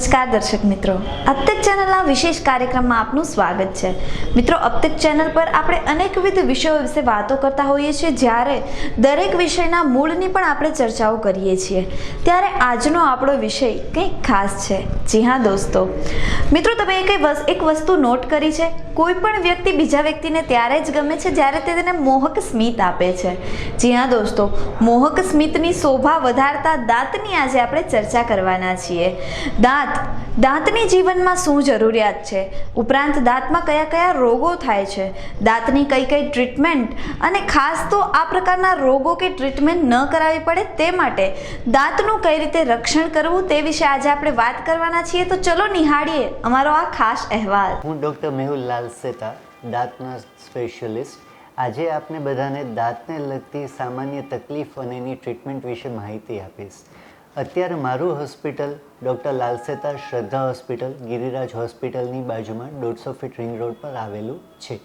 નમસ્કાર દર્શક મિત્રો, અબતક ચેનલના વિશેષ કાર્યક્રમમાં આપનું સ્વાગત છે। મિત્રો, અબતક ચેનલ પર આપણે અનેકવિધ વિષયો વિશે વાતો કરતા હોઈએ છીએ, જ્યારે દરેક વિષયના મૂળની પણ આપણે ચર્ચાઓ કરીએ છીએ। ત્યારે આજનો આપણો વિષય કંઈક ખાસ છે। જી હા દોસ્તો, મિત્રો તમે એક વસ્તુ નોટ કરી છે? કોઈ પણ વ્યક્તિ બીજા વ્યક્તિને ત્યારે જ ગમે છે જ્યારે તે તેને મોહક સ્મિત આપે છે। જી હા દોસ્તો, મોહક સ્મિતની શોભા વધારતા દાંતની આજે આપણે ચર્ચા કરવાના છીએ। દાંતની જીવનમાં શું જરૂરિયાત છે, ઉપરાંત દાંતમાં કયા કયા રોગો થાય છે, દાંતની કઈ કઈ ટ્રીટમેન્ટ, અને ખાસ તો આ પ્રકારના રોગો કે ટ્રીટમેન્ટ ન કરાવવી પડે તે માટે દાંતનું કઈ રીતે રક્ષણ કરવું તે વિશે આજે આપણે વાત કરવાના છીએ। તો ચલો નિહાળીએ અમારો આ ખાસ અહેવાલ। હું ડૉક્ટર મેહુલ લાલસેતા, દાંતના સ્પેશિયલિસ્ટ। આજે આપને બધાને દાંતને લગતી સામાન્ય તકલીફ અને એની ટ્રીટમેન્ટ વિશે માહિતી આપીશ। અત્યારે મારું હોસ્પિટલ ડૉક્ટર લાલસેતા શ્રદ્ધા હોસ્પિટલ, ગિરિરાજ હોસ્પિટલની બાજુમાં 150 ફીટ રિંગ રોડ પર આવેલું છે।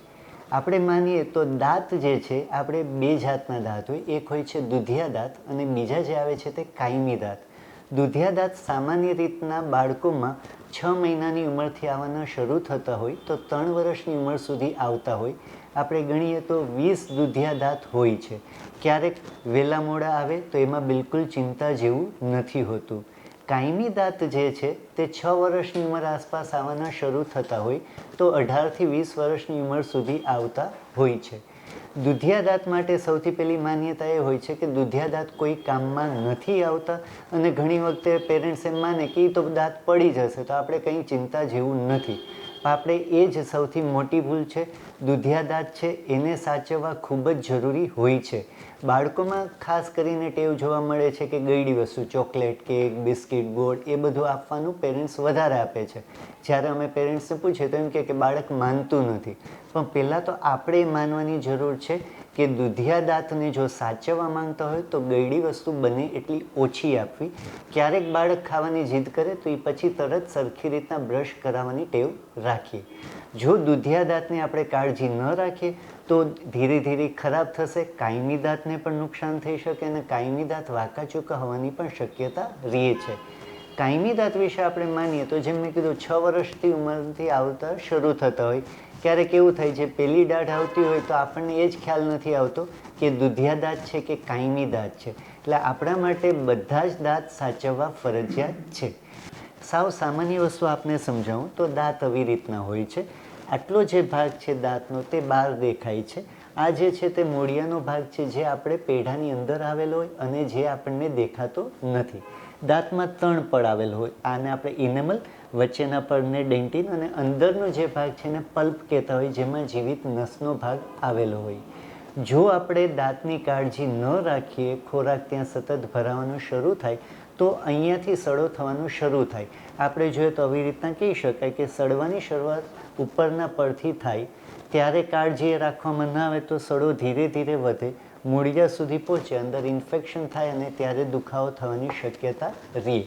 આપણે માનીએ તો દાંત જે છે, આપણે બે જાતના દાંત હોય, એક હોય છે દુધિયા દાંત અને બીજા જે આવે છે તે કાયમી દાંત। દુધિયા દાંત સામાન્ય રીતના બાળકોમાં 6 મહિનાની ઉંમરથી આવવાના શરૂ થતા હોય તો 3 વર્ષની ઉંમર સુધી આવતા હોય। આપણે ગણીએ તો 20 દુધિયા દાંત હોય છે। ક્યારેક વહેલા મોડા આવે તો એમાં બિલકુલ ચિંતા જેવું નથી હોતું। કાયમી દાંત જે છે તે 6 વર્ષની ઉંમર આસપાસ આવવાના શરૂ થતા હોય તો 18થી 20 વર્ષની ઉંમર સુધી આવતા હોય છે। દુધિયા દાંત માટે સૌથી પહેલી માન્યતા એ હોય છે કે દુધિયા દાંત કોઈ કામમાં નથી આવતા, અને ઘણી વખતે પેરેન્ટ્સ એમ માને કે એ તો દાંત પડી જશે તો આપણે કંઈ ચિંતા જેવું નથી। આપણે એ જ સૌથી મોટી ભૂલ છે। દુધિયા દાંત છે એને સાચવવા ખૂબ જ જરૂરી હોય છે। બાળકોમાં ખાસ કરીને ટેવ જોવા મળે છે કે ગળી વસ્તુ, ચોકલેટ, કેક, બિસ્કિટ, ગોળ એ બધું આપવાનું પેરેન્ટ્સ વધારે આપે છે। જ્યારે અમે પેરેન્ટ્સને પૂછીએ તો એમ કે બાળક માનતું નથી, પણ પહેલાં તો આપણે એ માનવાની જરૂર છે કે દુધિયા દાંતને જો સાચવવા માંગતા હોય તો ગળી વસ્તુ બને એટલી ઓછી આપવી। ક્યારેક બાળક ખાવાની જીદ કરે તો એ પછી તરત સરખી રીતના બ્રશ કરાવવાની ટેવ રાખીએ। જો દુધિયા દાંતની આપણે કાળજી ન રાખીએ તો ધીરે ધીરે ખરાબ થશે, કાયમી દાંતને પણ નુકસાન થઈ શકે અને કાયમી દાંત વાંકાચૂકા હોવાની પણ શક્યતા રહે છે। કાયમી દાંત વિશે આપણે માનીએ તો જેમ મેં કીધું 6 વર્ષથી ઉંમરથી આવતા શરૂ થતા હોય। ક્યારેક એવું થાય છે પહેલી દાઢ આવતી હોય તો આપણને એ જ ખ્યાલ નથી આવતો કે દુધિયા દાંત છે કે કાયમી દાંત છે। એટલે આપણા માટે બધા જ દાંત સાચવવા ફરજિયાત છે। સાવ સામાન્ય વસ્તુ આપને સમજાવું તો દાંત આવી રીતના હોય છે। આટલો જે ભાગ છે દાંતનો તે બહાર દેખાય છે। આ જે છે તે મૂળિયાનો ભાગ છે જે આપણે પેઢાની અંદર આવેલો હોય અને જે આપણને દેખાતો નથી। દાંતમાં 3 પડ આવેલો હોય, આને આપણે ઇનેમલ, વચ્ચેના પડને ડેન્ટિન અને અંદરનો જે ભાગ છે એને પલ્પ કહેતા હોય, જેમાં જીવિત નસનો ભાગ આવેલો હોય। જો આપણે દાંતની કાળજી ન રાખીએ, ખોરાક ત્યાં સતત ભરાવાનું શરૂ થાય તો અહીંયાથી સડો થવાનું શરૂ થાય। આપણે જોઈએ તો આવી રીતના કહી શકાય કે સડવાની શરૂઆત ઉપરના પડથી થાય, ત્યારે કાળજી એ રાખવામાં ના આવે તો સડો ધીરે ધીરે વધે, મૂળિયા સુધી પહોંચે, અંદર ઇન્ફેક્શન થાય અને ત્યારે દુખાવો થવાની શક્યતા રહે।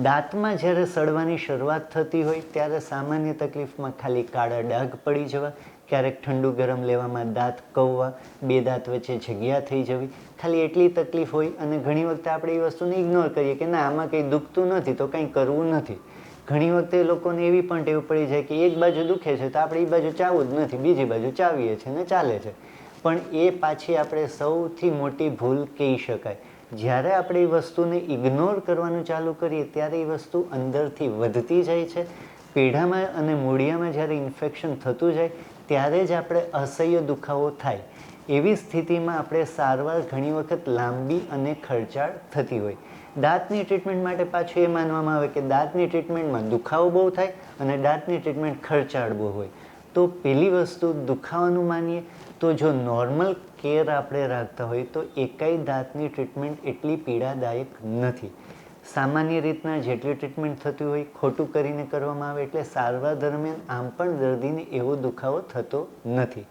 દાંતમાં જ્યારે સડવાની શરૂઆત થતી હોય ત્યારે સામાન્ય તકલીફમાં ખાલી કાળા ડાઘ પડી જવા, ક્યારેક ઠંડુ ગરમ લેવામાં દાંત કવવા, બે દાંત વચ્ચે જગ્યા થઈ જવી, ખાલી એટલી તકલીફ હોય। અને ઘણી વખતે આપણે એ વસ્તુને ઇગ્નોર કરીએ કે ના આમાં કંઈ દુખતું નથી તો કંઈ કરવું નથી। ઘણી વખતે લોકોને એવી પણ ટેવ પડી જાય કે એક બાજુ દુખે છે તો આપણે એ બાજુ ચાવવું જ નથી, બીજી બાજુ ચાવીએ છીએ ને ચાલે છે, પણ એ પાછી આપણે સૌથી મોટી ભૂલ કહી શકાય। જ્યારે આપણે એ વસ્તુને ઇગ્નોર કરવાનું ચાલુ કરીએ ત્યારે એ વસ્તુ અંદરથી વધતી જાય છે। પેઢામાં અને મૂળિયામાં જ્યારે ઇન્ફેક્શન થતું જાય ત્યારે જ આપણે અસહ્ય દુખાવો થાય। એવી સ્થિતિમાં આપણે સારવાર ઘણી વખત લાંબી અને ખર્ચાળ થતી હોય। દાંતની ટ્રીટમેન્ટ માટે પાછું એ માનવામાં આવે કે દાંતની ટ્રીટમેન્ટમાં દુખાવો બહુ થાય અને દાંતની ટ્રીટમેન્ટ ખર્ચાળ બહુ હોય। તો પહેલી વસ્તુ દુખાવાનું માનીએ તો જો નોર્મલ કેર આપણે રાખતા હોય તો એકાઈ દાંતની ટ્રીટમેન્ટ એટલી પીડાદાયક નથી। સામાન્ય રીતના જેટલી ટ્રીટમેન્ટ થતી હોય ખોટું કરીને કરવામાં આવે એટલે સારવાર દરમિયાન આમ પણ દર્દીને એવો દુખાવો થતો નથી।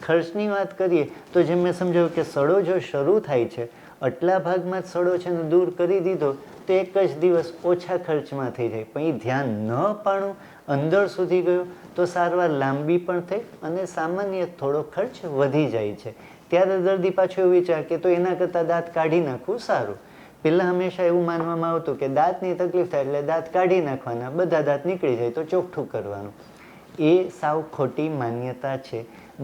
ખર્ચની વાત કરીએ તો જેમ મેં સમજાવ્યું કે સડો જો શરૂ થાય છે, આટલા ભાગમાં જ સડો છે ને દૂર કરી દીધો તો એક જ દિવસ ઓછા ખર્ચમાં થઈ જાય, પણ એ ધ્યાન ન પાડવું, અંદર સુધી ગયો તો સારવાર લાંબી પણ થઈ અને સામાન્ય થોડો ખર્ચ વધી જાય છે। ત્યારે દર્દી પાછો એવું વિચાર કે તો એના કરતાં દાંત કાઢી નાખવું સારું। પહેલાં હંમેશા એવું માનવામાં આવતું કે દાંતની તકલીફ થાય એટલે દાંત કાઢી નાખવાના, બધા દાંત નીકળી જાય તો ચોખ્ઠું કરવાનું. એ સાવ ખોટી માન્યતા છે.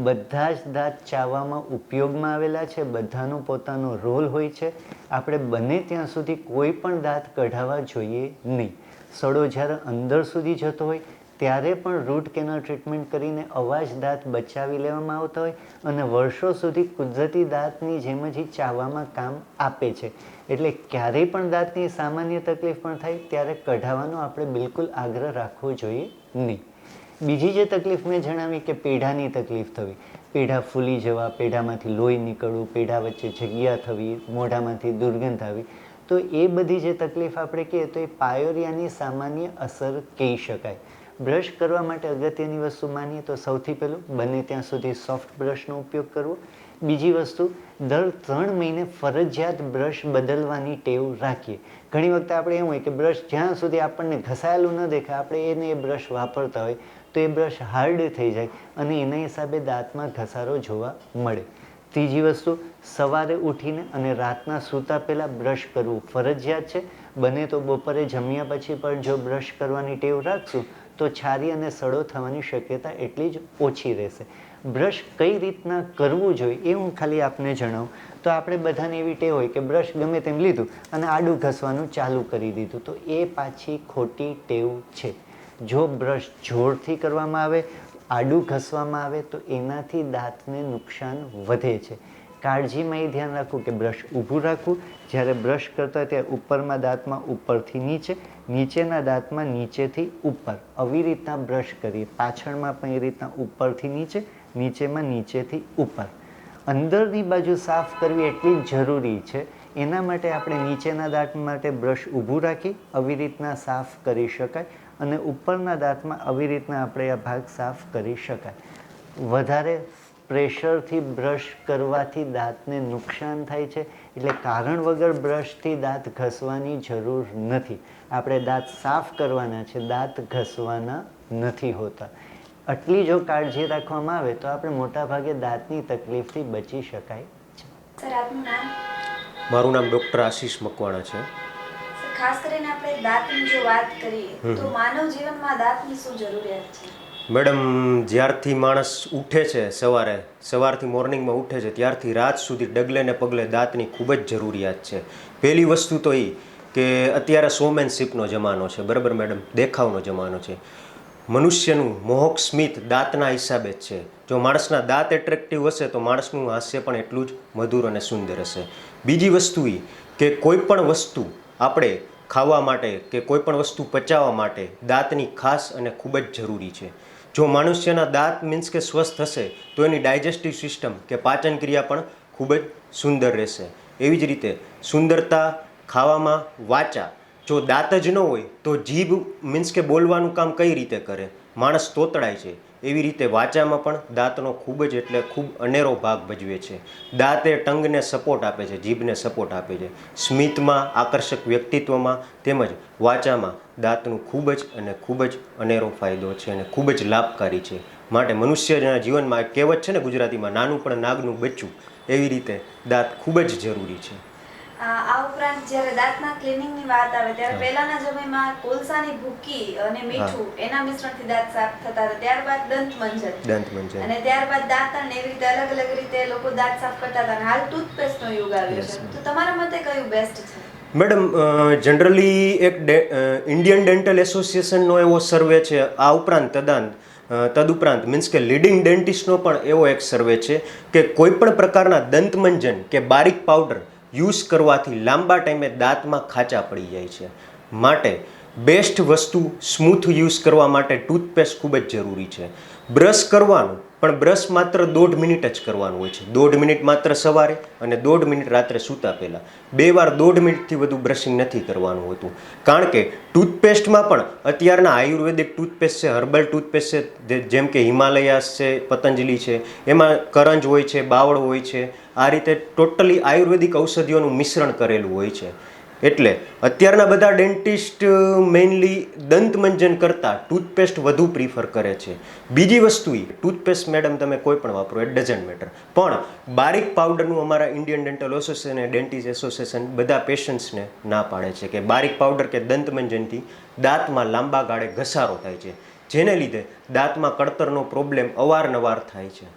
બધા જ દાંત ચાવવામાં ઉપયોગમાં આવેલા છે, બધાનો પોતાનો રોલ હોય છે. આપણે બને ત્યાં સુધી કોઈ પણ દાંત કઢાવવા જોઈએ નહીં. સડો જ્યારે અંદર સુધી જતો હોય ત્યારે પણ રૂટ કેનાલ ટ્રીટમેન્ટ કરીને અવાજ દાંત બચાવી લેવામાં આવતા હોય અને વર્ષો સુધી કુદરતી દાંતની જેમ જ ચાવવામાં કામ આપે છે. એટલે ક્યારેય પણ દાંતની સામાન્ય તકલીફ પણ થાય ત્યારે કઢાવવાનો આપણે બિલકુલ આગ્રહ રાખવો જોઈએ નહીં. બીજી જે તકલીફ મેં જણાવી કે પેઢાની તકલીફ થવી, પેઢા ફૂલી જવા, પેઢામાંથી લોહી નીકળવું, પેઢા વચ્ચે જગ્યા થવી, મોઢામાંથી દુર્ગંધ આવી, તો એ બધી જે તકલીફ આપણે કહીએ તો એ પાયોરિયાની સામાન્ય અસર કહી શકાય. બ્રશ કરવા માટે અગત્યની વસ્તુ માનીએ તો સૌથી પહેલું બને ત્યાં સુધી સોફ્ટ બ્રશનો ઉપયોગ કરવો. બીજી વસ્તુ, દર 3 મહિને ફરજિયાત બ્રશ બદલવાની ટેવ રાખીએ. ઘણી વખત આપણે એવું હોય કે બ્રશ જ્યાં સુધી આપણને ઘસાયેલું ન દેખાય આપણે એને એ બ્રશ વાપરતા હોય તો એ બ્રશ હાર્ડ થઈ જાય અને એના હિસાબે દાંતમાં ઘસારો જોવા મળે. ત્રીજી વસ્તુ, સવારે ઉઠીને અને રાતના સૂતા પહેલાં બ્રશ કરવું ફરજિયાત છે. બને તો બપોરે જમ્યા પછી પણ જો બ્રશ કરવાની ટેવ રાખશું તો છારી અને સડો થવાની શક્યતા એટલી જ ઓછી રહેશે. બ્રશ કઈ રીતના કરવું જોઈએ એ હું ખાલી આપને જણાવું તો આપણે બધાને એવી ટેવ હોય કે બ્રશ ગમે તેમ લીધું અને આડું ઘસવાનું ચાલુ કરી દીધું, તો એ પાછી ખોટી ટેવ છે. જો બ્રશ જોરથી કરવામાં આવે, આડું ઘસવામાં આવે તો એનાથી દાંતને નુકસાન વધે છે. કાળજીમાં એ ધ્યાન રાખવું કે બ્રશ ઊભું રાખવું, જ્યારે બ્રશ કરતા ત્યારે ઉપરમાં દાંતમાં ઉપરથી નીચે, નીચેના દાંતમાં નીચેથી ઉપર, આવી રીતના બ્રશ કરીએ. પાછળમાં પણ એ રીતના ઉપરથી નીચે, નીચેમાં નીચેથી ઉપર. અંદરની બાજુ સાફ કરવી એટલી જ જરૂરી છે. એના માટે આપણે નીચેના દાંત માટે બ્રશ ઊભું રાખી આવી રીતના સાફ કરી શકાય અને ઉપરના દાંતમાં આવી રીતના આપણે આ ભાગ સાફ કરી શકાય. વધારે પ્રેશરથી બ્રશ કરવાથી દાંતને નુકસાન થાય છે, એટલે કારણ વગર બ્રશથી દાંત ઘસવાની જરૂર નથી. આપણે દાંત સાફ કરવાના છે, દાંત ઘસવાના નથી હોતા. આટલી જો કાળજી રાખવામાં આવે તો આપણે મોટાભાગે દાંતની તકલીફથી બચી શકાય છે. સર, આપનું નામ? મારું નામ ડૉક્ટર આશીષ મકવાણા છે. સર, ખાસ કરીને આપણે દાંતની જો વાત કરીએ તો માનવ જીવનમાં દાંતની શું જરૂરિયાત છે? મેડમ, જ્યારથી માણસ ઉઠે છે સવારથી મોર્નિંગમાં ઉઠે છે ત્યારથી રાત સુધી ડગલે ને પગલે દાંતની ખૂબ જ જરૂરિયાત છે. પહેલી વસ્તુ તો એ કે અત્યારે શોમેનશીપનો જમાનો છે, બરાબર મેડમ, દેખાવનો જમાનો છે. મનુષ્યનું મોહક સ્મિત દાંતના હિસાબે જ છે. જો માણસના દાંત એટ્રેક્ટિવ હશે તો માણસનું હાસ્ય પણ એટલું જ મધુર અને સુંદર હશે. બીજી વસ્તુ એ કે કોઈ પણ વસ્તુ આપણે ખાવા માટે કે કોઈ પણ વસ્તુ પચાવવા માટે દાંતની ખાસ અને ખૂબ જ જરૂરી છે. જો મનુષ્યના દાંત મીન્સ કે સ્વસ્થ હશે તો એની ડાયજેસ્ટિવ સિસ્ટમ કે પાચન ક્રિયા પણ ખૂબ જ સુંદર રહેશે. એવી જ રીતે સુંદરતા ખાવામાં વાચા, જો દાંત જ ન હોય તો જીભ મીન્સ કે બોલવાનું કામ કઈ રીતે કરે, માણસ તોતડાય છે. એવી રીતે વાચામાં પણ દાંતનો ખૂબ જ એટલે ખૂબ અનેરો ભાગ ભજવે છે. દાંત એ ટંગને સપોર્ટ આપે છે, જીભને સપોર્ટ આપે છે. સ્મિતમાં, આકર્ષક વ્યક્તિત્વમાં તેમજ વાચામાં દાંતનું ખૂબ જ અને ખૂબ જ અનેરો ફાયદો છે અને ખૂબ જ લાભકારી છે. માટે મનુષ્યના જીવનમાં એક કહેવત છે ને ગુજરાતીમાં, નાનું પણ નાગનું બચ્ચું, એવી રીતે દાંત ખૂબ જ જરૂરી છે. આ ઉપરાંત જ્યારે દાંતના ક્લિનિંગની વાત આવે ત્યારે પહેલાના સમયમાં કોલસાની ભૂકી અને મીઠું એના મિશ્રણથી દાંત સાફ થતા હતા. ત્યારબાદ દંતમંજન અને ત્યારબાદ દાંતણ, એવી રીતે અલગ અલગ રીતે લોકો દાંત સાફ કરતા હતા. હાલ ટૂથપેસ્ટનો યુગ આવ્યો છે, તો તમારા મતે કયું બેસ્ટ છે? મેડમ, જનરલી એક ઇન્ડિયન ડેન્ટલ એસોસિએશનનો એવો સર્વે છે. આ ઉપરાંત તદુપરાંત મીન્સ કે લીડિંગ ડેન્ટિસ્ટનો પણ એવો એક સર્વે છે કે કોઈ પણ પ્રકારના દંતમંજન કે બારીક પાવડર યુઝ કરવાથી લાંબા ટાઈમે દાંતમાં ખાંચા પડી જાય છે. માટે બેસ્ટ વસ્તુ સ્મૂથ યુઝ કરવા માટે ટૂથપેસ્ટ ખૂબ જ જરૂરી છે. બ્રશ કરવાનું પણ બ્રશ માત્ર 1.5 મિનિટ જ કરવાનું હોય છે. 1.5 મિનિટ માત્ર સવારે અને 1.5 મિનિટ રાત્રે સૂતા પહેલાં. 2 વાર 1.5 મિનિટથી વધુ બ્રશિંગ નથી કરવાનું હોતું. કારણ કે ટૂથપેસ્ટમાં પણ અત્યારના આયુર્વેદિક ટૂથપેસ્ટ છે, હર્બલ ટૂથપેસ્ટ છે, જેમ કે હિમાલયાસ છે, પતંજલિ છે, એમાં કરંજ હોય છે, બાવળ હોય છે. આ રીતે ટોટલી આયુર્વેદિક ઔષધિઓનું મિશ્રણ કરેલું હોય છે. એટલે અત્યારના બધા ડેન્ટિસ્ટ મેઇનલી દંતમંજન કરતાં ટૂથપેસ્ટ વધુ પ્રિફર કરે છે. બીજી વસ્તુ એ ટૂથપેસ્ટ મેડમ તમે કોઈ પણ વાપરો, ઇટ ડઝન્ટ મેટર, પણ બારીક પાવડરનું અમારા ઇન્ડિયન ડેન્ટલ એસોસિએશન અને ડેન્ટિસ્ટ એસોસિએશન બધા પેશન્ટ્સને ના પાડે છે કે બારીક પાવડર કે દંતમંજનથી દાંતમાં લાંબા ગાળે ઘસારો થાય છે, જેને લીધે દાંતમાં કળતરનો પ્રોબ્લેમ અવારનવાર થાય છે.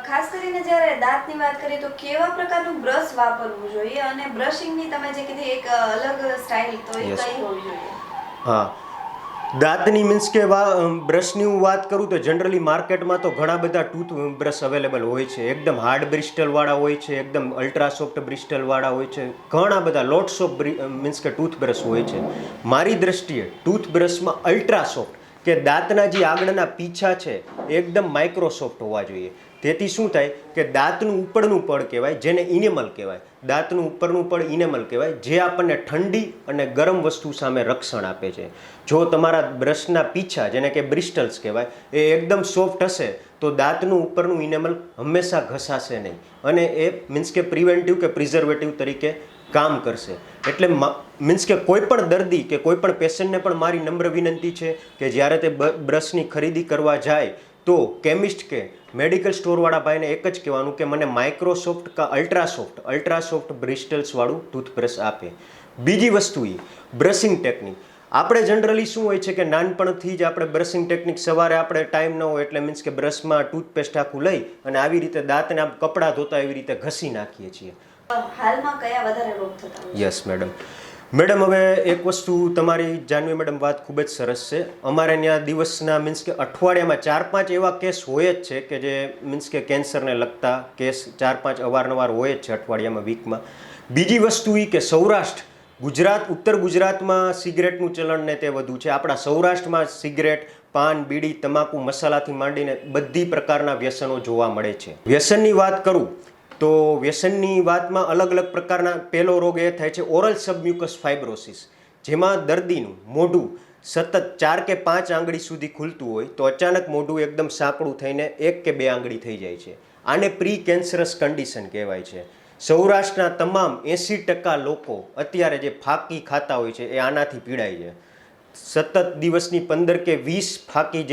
ખાસ કરીને જ્યારે દાંતની વાત કરીએ તો કેવા પ્રકારનું બ્રશ વાપરવું જોઈએ અને બ્રશિંગની તમે જે કીધી એક અલગ સ્ટાઇલ, તો એ કઈ હોવી જોઈએ? હા, દાંતની મીન્સ કે બ્રશની હું વાત કરું તો જનરલી માર્કેટમાં તો ઘણા બધા ટૂથ બ્રશ અવેલેબલ હોય છે. એકદમ હાર્ડ બ્રિસ્ટલવાળા હોય છે, એકદમ અલ્ટ્રા સોફ્ટ બ્રિસ્ટલવાળા હોય છે, ઘણા બધા લોટ્સ ઓફ મીન્સ કે ટૂથબ્રશ હોય છે. મારી દ્રષ્ટિએ ટૂથબ્રશમાં અલ્ટ્રા સોફ્ટ કે દાંતના જે આગળના પીછા છે એકદમ માઇક્રોસોફ્ટ હોવા જોઈએ. તેથી શું થાય કે દાંતનું ઉપરનું પડ કહેવાય, જેને ઇનેમલ કહેવાય, દાંતનું ઉપરનું પડ ઇનેમલ કહેવાય, જે આપણને ઠંડી અને ગરમ વસ્તુ સામે રક્ષણ આપે છે. જો તમારા બ્રશના પીછા, જેને કે બ્રિસ્ટલ્સ કહેવાય, એ એકદમ સોફ્ટ હશે તો દાંતનું ઉપરનું ઇનેમલ હંમેશા ઘસાશે નહીં અને એ મીન્સ કે પ્રિવેન્ટિવ કે પ્રિઝર્વેટિવ તરીકે કામ કરશે. એટલે મીન્સ કે કોઈ પણ દર્દી કે કોઈ પણ પેશન્ટને પણ મારી નમ્ર વિનંતી છે કે જ્યારે તે બ્રશની ખરીદી કરવા જાય તો કેમિસ્ટ કે મેડિકલ સ્ટોરવાળા ભાઈને એક જ કહેવાનું કે મને માઇક્રોસોફ્ટ કે અલ્ટ્રા સોફ્ટ બ્રિસ્ટલ્સવાળું ટૂથબ્રશ આપે. બીજી વસ્તુ એ બ્રશિંગ ટેકનિક. આપણે જનરલી શું હોય છે કે નાનપણથી જ આપણે બ્રશિંગ ટેકનિક, સવારે આપણે ટાઈમ ન હોય એટલે મીન્સ કે બ્રશમાં ટૂથપેસ્ટ આખું લઈ અને આવી રીતે દાંતને કપડાં ધોતા એવી રીતે ઘસી નાખીએ છીએ. હાલમાં કયા વધારે રોગ થતા હોય? Yes madam. હવે એક વસ્તુ તમારી જાનવી મેડમ વાત ખૂબ જ સરસ છે. અમારે ત્યાં દિવસના મીન્સ કે અઠવાડિયામાં 4-5 એવા કેસ હોય જ છે કે જે મીન્સ કે કેન્સરને લગતા કેસ 4-5 અવારનવાર હોય જ છે અઠવાડિયામાં, વીકમાં. બીજી વસ્તુ એ કે સૌરાષ્ટ્ર, ગુજરાત, ઉત્તર ગુજરાતમાં સિગરેટનું ચલણ ને તે વધુ છે. આપણા સૌરાષ્ટ્રમાં સિગરેટ, પાન, બીડી, તમાકુ, મસાલાથી માંડીને બધી પ્રકારના વ્યસનો જોવા મળે છે. વ્યસનની વાત કરું તો વ્યસનની વાતમાં અલગ અલગ પ્રકારના, પહેલો રોગ એ થાય છે ઓરલ સબમ્યુકસ ફાઇબ્રોસિસ, જેમાં દર્દીનું મોઢું સતત 4 કે 5 આંગળી સુધી ખુલતું હોય તો અચાનક મોઢું એકદમ સાંકડું થઈને 1 કે 2 આંગળી થઈ જાય છે. આને પ્રી કેન્સરસ કન્ડિશન કહેવાય છે. સૌરાષ્ટ્રના તમામ 80% લોકો અત્યારે જે ફાકી ખાતા હોય છે એ આનાથી પીડાય છે. સતત દિવસની 15 કે 20 ફાકી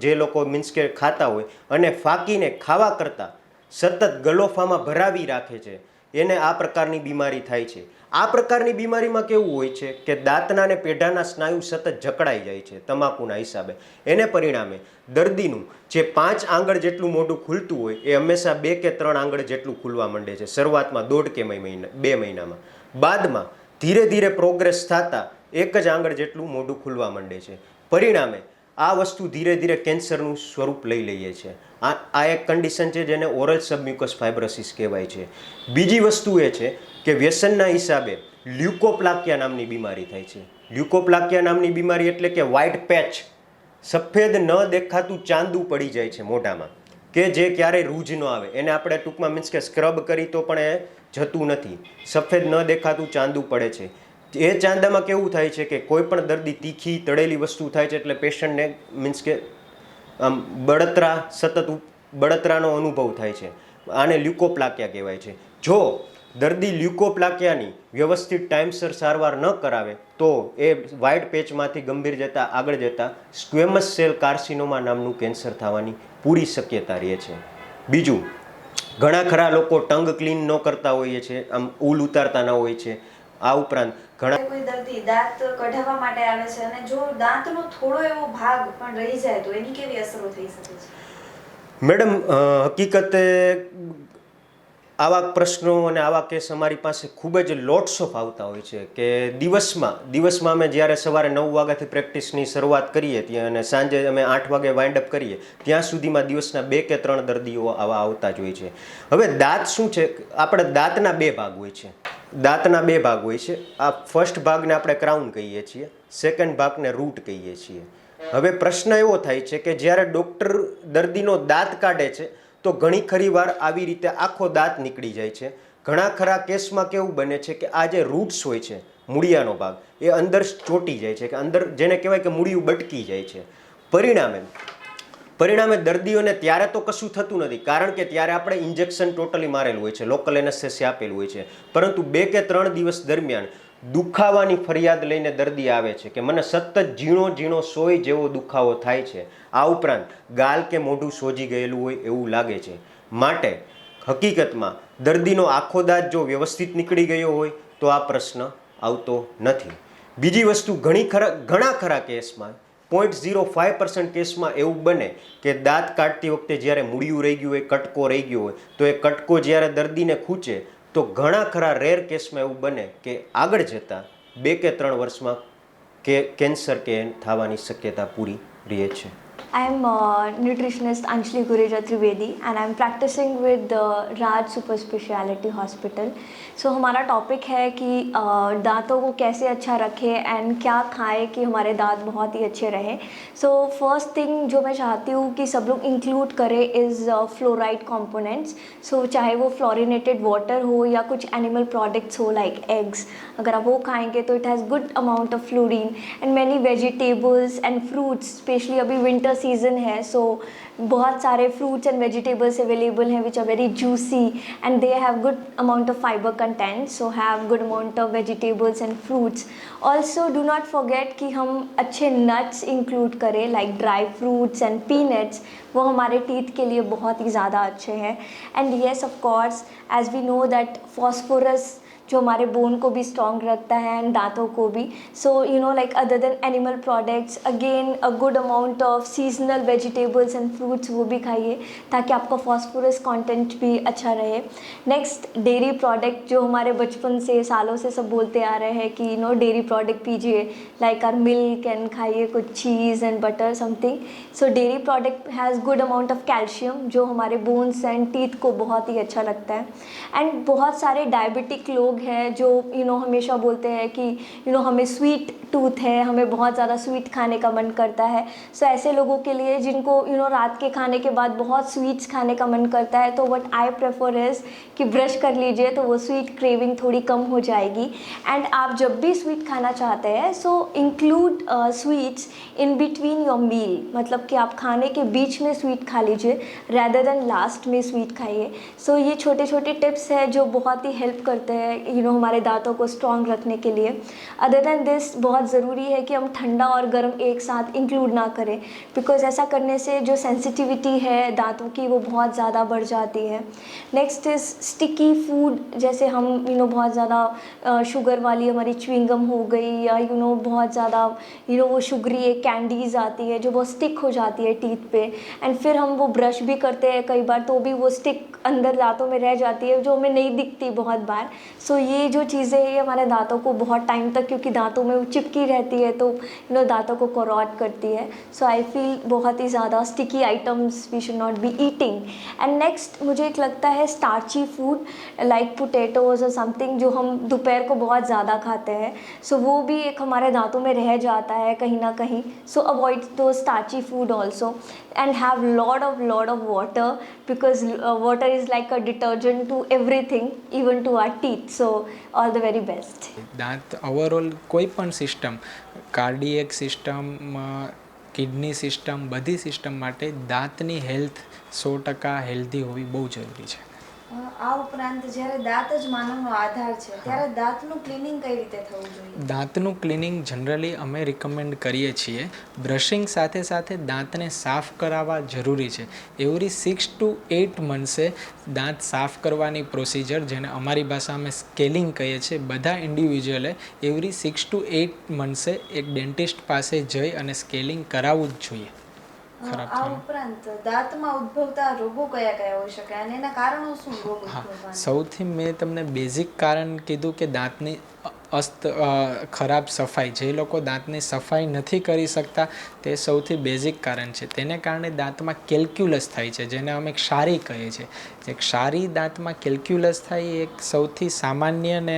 જે લોકો મીન્સ કે ખાતા હોય અને ફાકીને ખાવા કરતાં સતત ગલોફામાં ભરાવી રાખે છે, એને આ પ્રકારની બીમારી થાય છે. આ પ્રકારની બીમારીમાં કેવું હોય છે કે દાંતના અને પેઢાના સ્નાયુ સતત જકડાઈ જાય છે તમાકુના હિસાબે. એને પરિણામે દર્દીનું જે 5 આંગળ જેટલું મોઢું ખુલતું હોય એ હંમેશા 2 કે 3 આંગળ જેટલું ખુલવા માંડે છે. શરૂઆતમાં 1.5 કે 2 મહિનામાં, બાદમાં ધીરે ધીરે પ્રોગ્રેસ થતાં 1 જ આંગળ જેટલું મોઢું ખુલવા માંડે છે. પરિણામે આ વસ્તુ ધીરે ધીરે કેન્સરનું સ્વરૂપ લઈ લઈએ છે. આ એક કન્ડિશન છે જેને ઓરલ સબમ્યુકસ ફાઇબ્રોસિસ કહેવાય છે. બીજી વસ્તુ એ છે કે વ્યસનના હિસાબે લ્યુકોપ્લાકિયા નામની બીમારી થાય છે. લ્યુકોપ્લાકિયા નામની બીમારી એટલે કે વ્હાઇટ પેચ, સફેદ ન દેખાતું ચાંદુ પડી જાય છે મોઢામાં, કે જે ક્યારેય રૂજ ન આવે. એને આપણે ટૂંકમાં મીન્સ કે સ્ક્રબ કરી તો પણ એ જતું નથી. સફેદ ન દેખાતું ચાંદુ પડે છે. એ ચાંદામાં કેવું થાય છે કે કોઈ પણ દર્દી તીખી તળેલી વસ્તુ થાય છે એટલે પેશન્ટને મીન્સ કે આમ સતત બળતરાનો અનુભવ થાય છે. આને લ્યુકોપ્લાકિયા કહેવાય છે. જો દર્દી લ્યુકોપ્લાકિયાની વ્યવસ્થિત ટાઈમસર સારવાર ન કરાવે તો એ વ્હાઇટ પેચમાંથી ગંભીર આગળ જતા સ્ક્વેમસ સેલ કાર્સિનોમા નામનું કેન્સર થવાની પૂરી શક્યતા રહે છે. બીજું, ઘણા ખરા લોકો ટંગ ક્લીન ન કરતા હોઈએ છે, આમ ઉલ ઉતારતા ન હોય છે. આ ઉપરાંત કોઈ દર્દી દાંત કઢાવવા માટે આવે છે અને જો દાંતનો થોડો એવો ભાગ પણ રહી જાય તો એની કેવી અસરો થઈ શકે છે? મેડમ, હકીકતે આવા પ્રશ્નો અને આવા કેસ અમારી પાસે ખૂબ જ લોટ્સ ઓફ આવતા હોય છે કે દિવસમાં અમે જ્યારે સવારે 9 વાગ્યાથી પ્રેક્ટિસની શરૂઆત કરીએ ત્યાં અને સાંજે અમે 8 વાગે વાઇન્ડ અપ કરીએ ત્યાં સુધીમાં દિવસના 2 કે 3 દર્દીઓ આવા આવતા જ હોય છે. હવે દાંત શું છે, આપણે દાંતના 2 ભાગ હોય છે. આ ફર્સ્ટ ભાગને આપણે ક્રાઉન કહીએ છીએ, સેકન્ડ ભાગને રૂટ કહીએ છીએ. હવે પ્રશ્ન એવો થાય છે કે જ્યારે ડૉક્ટર દર્દીનો દાંત કાઢે છે તો ઘણી ખરી વાર આવી રીતે આખો દાંત નીકળી જાય છે. ઘણા ખરા કેસમાં કેવું બને છે કે આ જે રૂટ્સ હોય છે, મૂળિયાનો ભાગ, એ અંદર ચોંટી જાય છે કે અંદર, જેને કહેવાય કે મૂળિયું બટકી જાય છે. પરિણામે દર્દીઓને ત્યારે તો કશું થતું નથી, કારણ કે ત્યારે આપણે ઇન્જેક્શન ટોટલી મારેલું હોય છે, લોકલ એનેસ્થેસિયા આપેલું હોય છે. પરંતુ 2 કે 3 દિવસ દરમિયાન દુખાવાની ફરિયાદ લઈને દર્દી આવે છે કે મને સતત ઝીણો ઝીણો સોય જેવો દુખાવો થાય છે, આ ઉપરાંત ગાલ કે મોઢું સોજી ગયેલું હોય એવું લાગે છે. માટે હકીકતમાં દર્દીનો આખો દાંત જો વ્યવસ્થિત નીકળી ગયો હોય તો આ પ્રશ્ન આવતો નથી. બીજી વસ્તુ ઘણા ખરા કેસમાં 0.05% કેસમાં એવું બને કે દાંત કાઢતી વખતે જ્યારે મૂળિયું રહી ગયું હોય, કટકો રહી ગયો હોય, તો એ કટકો જ્યારે દર્દીને ખૂંચે તો ઘણા ખરા રેર કેસમાં એવું બને કે આગળ જતાં 2 કે 3 વર્ષમાં કેન્સર કે થવાની શક્યતા પૂરી રહે છે. I'm nutritionist Anjali Gureja Trivedi and I'm practicing with Raj Super Speciality Hospital. So हमारा टॉपिक है कि दांतों को कैसे अच्छा रखें एंड क्या खाएं कि हमारे दांत बहुत ही अच्छे रहें. सो फर्स्ट थिंग जो मैं चाहती हूँ कि सब लोग इंक्लूड करें इज़ फ्लोराइड कंपोनेंट्स. सो चाहे वो फ्लोरिनेटेड वाटर हो या कुछ एनिमल प्रोडक्ट्स हो लाइक एग्स, अगर आप वो खाएंगे तो it has good amount of fluorine and many vegetables and fruits. Specially अभी विंटर सीजन है सो बहुत सारे फ्रूट्स एंड वेजिटेबल्स अवेलेबल हैं which are very juicy and they have good amount of fibre content. So have good amount of vegetables and fruits. Also do not forget कि हम अच्छे nuts include करें like dry fruits and peanuts. वो हमारे teeth के लिए बहुत ही ज़्यादा अच्छे हैं. And yes of course as we know that phosphorus जो हमारे बोन को भी स्ट्रॉन्ग रखता है एंड दांतों को भी. So you know like other than animal products again a good amount of seasonal vegetables and fruits वो भी खाइए ताकि आपका फॉस्फोरस कंटेंट भी अच्छा रहे. नेक्स्ट डेयरी प्रोडक्ट जो हमारे बचपन से सालों से सब बोलते आ रहे हैं कि यू नो डेयरी प्रोडक्ट पीजिए लाइक आर मिल्क एंड खाइए कुछ चीज़ and butter something. So dairy product has good amount of calcium जो हमारे बोन्स एंड टीथ को बहुत ही अच्छा लगता है. एंड बहुत सारे डायबिटिक लोग है जो हमेशा बोलते हैं कि हमें स्वीट टूथ है, हमें बहुत ज़्यादा स्वीट खाने का मन करता है. सो ऐसे लोगों के लिए जिनको रात के खाने के बाद बहुत स्वीट्स खाने का मन करता है तो व्हाट आई प्रेफर इज़ कि ब्रश कर लीजिए तो वो स्वीट क्रेविंग थोड़ी कम हो जाएगी. एंड आप जब भी स्वीट खाना चाहते हैं so include sweets in between your meal. मतलब कि आप खाने के बीच में स्वीट खा लीजिए रैदर देन लास्ट में स्वीट खाइए. सो ये छोटे छोटे टिप्स है जो बहुत ही हेल्प करते हैं हमारे दांतों को स्ट्रॉन्ग रखने के लिए. अदर देन दिस बहुत ज़रूरी है कि हम ठंडा और गर्म एक साथ इंक्लूड ना करें बिकॉज ऐसा करने से जो सेंसिटिविटी है दांतों की वो बहुत ज़्यादा बढ़ जाती है. Next is sticky food. जैसे हम बहुत ज़्यादा शुगर वाली हमारी च्युइंगम हो गई या बहुत ज़्यादा वो शुगरी एक कैंडीज़ आती है जो बहुत स्टिक हो जाती है टीथ पे एंड फिर हम वो ब्रश भी करते हैं कई बार तो भी वो स्टिक अंदर दांतों में रह जाती है जो हमें नहीं दिखती बहुत बार. सो ये जो चीज़ें हैं हमारे दांतों को बहुत टाइम तक क्योंकि दांतों में वो चिपकी रहती है तो दांतों को कॉरोड करती है. सो आई फील बहुत ही ज़्यादा sticky items we should not be eating. And next मुझे एक लगता है स्टार्ची फूड लाइक पोटैटोज़ और समथिंग जो हम दोपहर को बहुत ज़्यादा खाते हैं. सो वो भी एक हमारे दांतों में रह जाता है कहीं ना कहीं. So avoid those starchy food also and have lot of water because water is like a detergent to everything even to our teeth. So all the very best. દાંત ઓવરઓલ કોઈ પણ system, cardiac system, kidney system, બધી system માટે દાંતની health 100% healthy હોવી બહુ જરૂરી છે. આ ઉપરાંત જ્યારે દાંત જ માનવનો આધાર છે ત્યારે દાંતનું ક્લિનિંગ કઈ રીતે થવું જોઈએ? દાંતનું ક્લિનિંગ જનરલી અમે રિકમેન્ડ કરીએ છીએ. બ્રશિંગ સાથે સાથે દાંતને સાફ કરાવવા જરૂરી છે. એવરી 6 to 8 મંથસે દાંત સાફ કરવાની પ્રોસિજર જેને અમારી ભાષામાં સ્કેલિંગ કહીએ છીએ બધા ઇન્ડિવિજ્યુઅલે એવરી 6 to 8 મંથસે એક ડેન્ટિસ્ટ પાસે જઈ અને સ્કેલિંગ કરાવવું જ જોઈએ. આ ઉપરાંત દાંતમાં ઉદ્ભવતા રોગો કયા કયા હોઈ શકે અને એના કારણો શું રોગ ઉદ્ભવવાના? સૌથી મેં તમને બેઝિક કારણ કીધું કે દાંતની ખરાબ સફાઈ. જે લોકો દાંતની સફાઈ નથી કરી શકતા તે સૌથી બેઝિક કારણ છે. તેને કારણે દાંતમાં કેલ્ક્યુલસ થાય છે જેને અમે ક્ષારી કહીએ છીએ. જે ક્ષારી દાંતમાં કેલ્ક્યુલસ થાય એ એક સૌથી સામાન્ય ને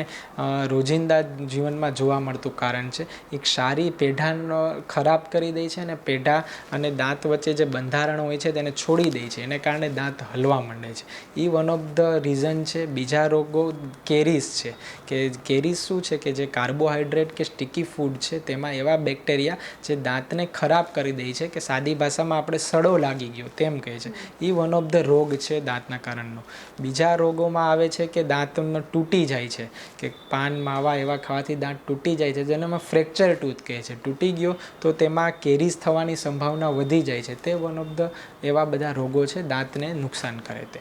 રોજિંદા જીવનમાં જોવા મળતું કારણ છે. એ ક્ષારી પેઢાનો ખરાબ કરી દે છે અને પેઢા અને દાંત વચ્ચે જે બંધારણ હોય છે તેને છોડી દે છે. એને કારણે દાંત હલવા માંડે છે. એ વન ઓફ ધ રીઝન છે. બીજા રોગો કેરીસ છે કે કેરીસ શું છે છે કે જે કાર્બોહાઈડ્રેટ કે સ્ટીકી ફૂડ છે તેમાં એવા બેક્ટેરિયા જે દાંતને ખરાબ કરી દે છે, કે સાદી ભાષામાં આપણે સડો લાગી ગયો તેમ કહે છે. એ વન ઓફ ધ રોગ છે દાંતના કારણનો. બીજા રોગોમાં આવે છે કે દાંતનો તૂટી જાય છે, કે પાન માવા એવા ખાવાથી દાંત તૂટી જાય છે, જેને અમે ફ્રેક્ચર ટૂથ કહે છે. તૂટી ગયો તો તેમાં કેરીઝ થવાની સંભાવના વધી જાય છે. તે વન ઓફ ધ એવા બધા રોગો છે દાંતને નુકસાન કરે તે.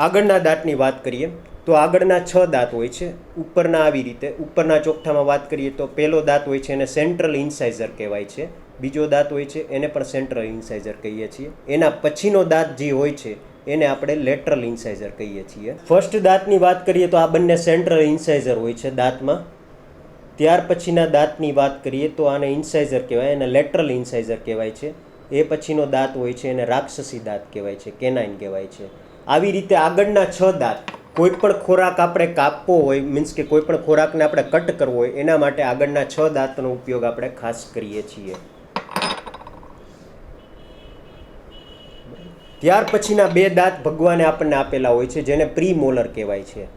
આગળના દાંતની વાત કરીએ તો આગળના 6 દાંત હોય છે. ઉપરના આવી રીતે ઉપરના ચોકઠામાં વાત કરીએ તો પહેલો દાંત હોય છે એને સેન્ટ્રલ ઇન્સાઇઝર કહેવાય છે. બીજો દાંત હોય છે એને પણ સેન્ટ્રલ ઇન્સાઇઝર કહીએ છીએ. એના પછીનો દાંત જે હોય છે એને આપણે લેટરલ ઇન્સાઇઝર કહીએ છીએ. ફર્સ્ટ દાંતની વાત કરીએ તો આ બંને સેન્ટ્રલ ઇન્સાઇઝર હોય છે દાંતમાં. ત્યાર પછીના દાંતની વાત કરીએ તો આને ઇન્સાઇઝર કહેવાય, એને લેટરલ ઇન્સાઇઝર કહેવાય છે. એ પછીનો દાંત હોય છે એને રાક્ષસી દાંત કહેવાય છે, કેનાઇન કહેવાય છે. આવી રીતે આગળના 6 દાંત કોઈ પણ ખોરાક આપણે કાપવો હોય, મીન્સ કે કોઈ પણ ખોરાકને આપણે કટ કરવો હોય એના માટે આગળના 6 દાંતનો ઉપયોગ આપણે ખાસ કરીએ છીએ. ત્યાર પછીના 2 દાંત ભગવાને આપણને આપેલા હોય છે જેને પ્રીમોલર કહેવાય છે.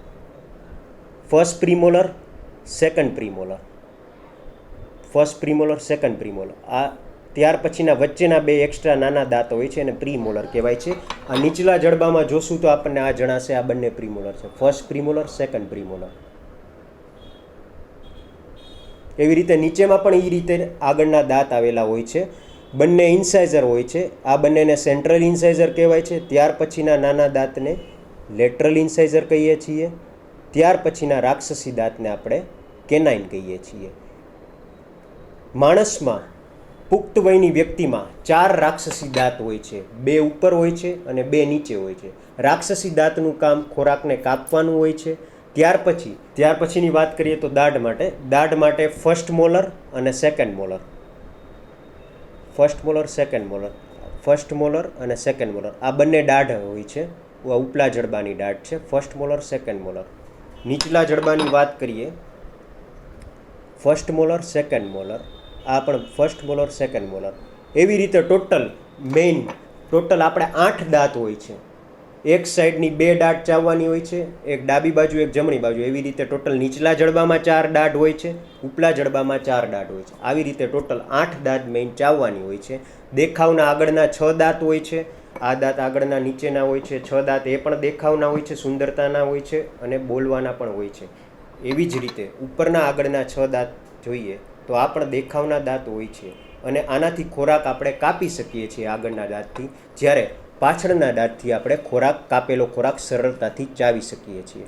First premolar, second premolar. First premolar, second premolar. આ ત્યાર પછીના વચ્ચેના 2 એક્સ્ટ્રા નાના દાંત હોય છે એને પ્રીમોલર કહેવાય છે. આ નીચલા જડબામાં જોશું તો આપણને આ જણાશે આ બંને પ્રીમોલર છે. First premolar, second premolar. એવી રીતે નીચેમાં પણ એ રીતે આગળના દાંત આવેલા હોય છે. બંને ઇન્સાઇઝર હોય છે. આ બંનેને સેન્ટ્રલ ઇન્સાઇઝર કહેવાય છે. ત્યાર પછીના નાના દાંતને લેટરલ ઇન્સાઇઝર કહીએ છીએ. ત્યાર પછીના રાક્ષસી દાંતને આપણે કેનાઇન કહીએ છીએ. માણસમાં પુખ્ત વયની વ્યક્તિમાં 4 રાક્ષસી દાંત હોય છે. 2 ઉપર હોય છે અને 2 નીચે હોય છે. રાક્ષસી દાંતનું કામ ખોરાકને કાપવાનું હોય છે. ત્યાર પછીની વાત કરીએ તો દાઢ માટે ફર્સ્ટ મોલર અને second molar. First molar, second molar. First molar અને સેકન્ડ મોલર આ બંને દાઢ હોય છે. ઉપલા જડબાની દાઢ છે. First molar, second molar. નીચલા જડબાની વાત કરીએ ફર્સ્ટ મોલર, સેકન્ડ મોલર. આ પણ ફર્સ્ટ મોલર, સેકન્ડ મોલર. એવી રીતે ટોટલ આપણે 8 દાંત હોય છે. એક સાઈડની 2 દાંત ચાવવાની હોય છે, એક ડાબી બાજુ એક જમણી બાજુ. એવી રીતે ટોટલ નીચલા જડબામાં 4 દાંત હોય છે, ઉપલા જડબામાં 4 દાંત હોય છે. આવી રીતે ટોટલ 8 દાંત મેઇન ચાવવાની હોય છે. દેખાવના આગળના 6 દાંત હોય છે. આ દાંત આગળના નીચેના હોય છે. 6 દાંત એ પણ દેખાવના હોય છે, સુંદરતાના હોય છે અને બોલવાના પણ હોય છે. એવી જ રીતે ઉપરના આગળના 6 દાંત જોઈએ તો આ પણ દેખાવના દાંત હોય છે અને આનાથી ખોરાક આપણે કાપી શકીએ છીએ આગળના દાંતથી, જ્યારે પાછળના દાંતથી આપણે કાપેલો ખોરાક સરળતાથી ચાવી શકીએ છીએ.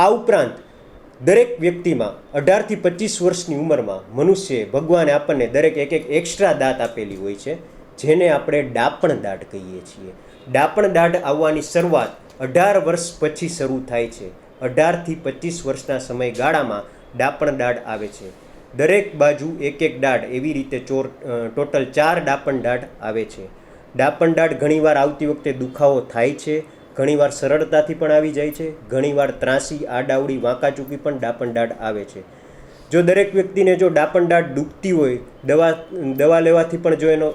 આ ઉપરાંત દરેક વ્યક્તિમાં 18 થી 25 વર્ષની ઉંમરમાં મનુષ્યએ ભગવાને આપણને દરેક એક એક્સ્ટ્રા દાંત આપેલી હોય છે, જેને આપણે ડાપણ દાઢ કહીએ છીએ. ડાપણ દાઢ આવવાની શરૂઆત 18 વર્ષ પછી શરૂ થાય છે. 18 થી 25 વર્ષના સમયગાળામાં ડાપણ દાઢ આવે છે. દરેક બાજુ એક દાઢ, એવી રીતે ટોટલ 4 ડાપણ દાઢ આવે છે. ડાપણ દાઢ ઘણીવાર આવતી વખતે દુખાવો થાય છે, ઘણીવાર સરળતાથી પણ આવી જાય છે, ઘણીવાર ત્રાસી, આડાવડી, વાંકાચૂકી પણ ડાપણ દાઢ આવે છે. જો દરેક વ્યક્તિને જો ડાપણ દાઢ દુખતી હોય, દવા લેવાથી પણ જો એનો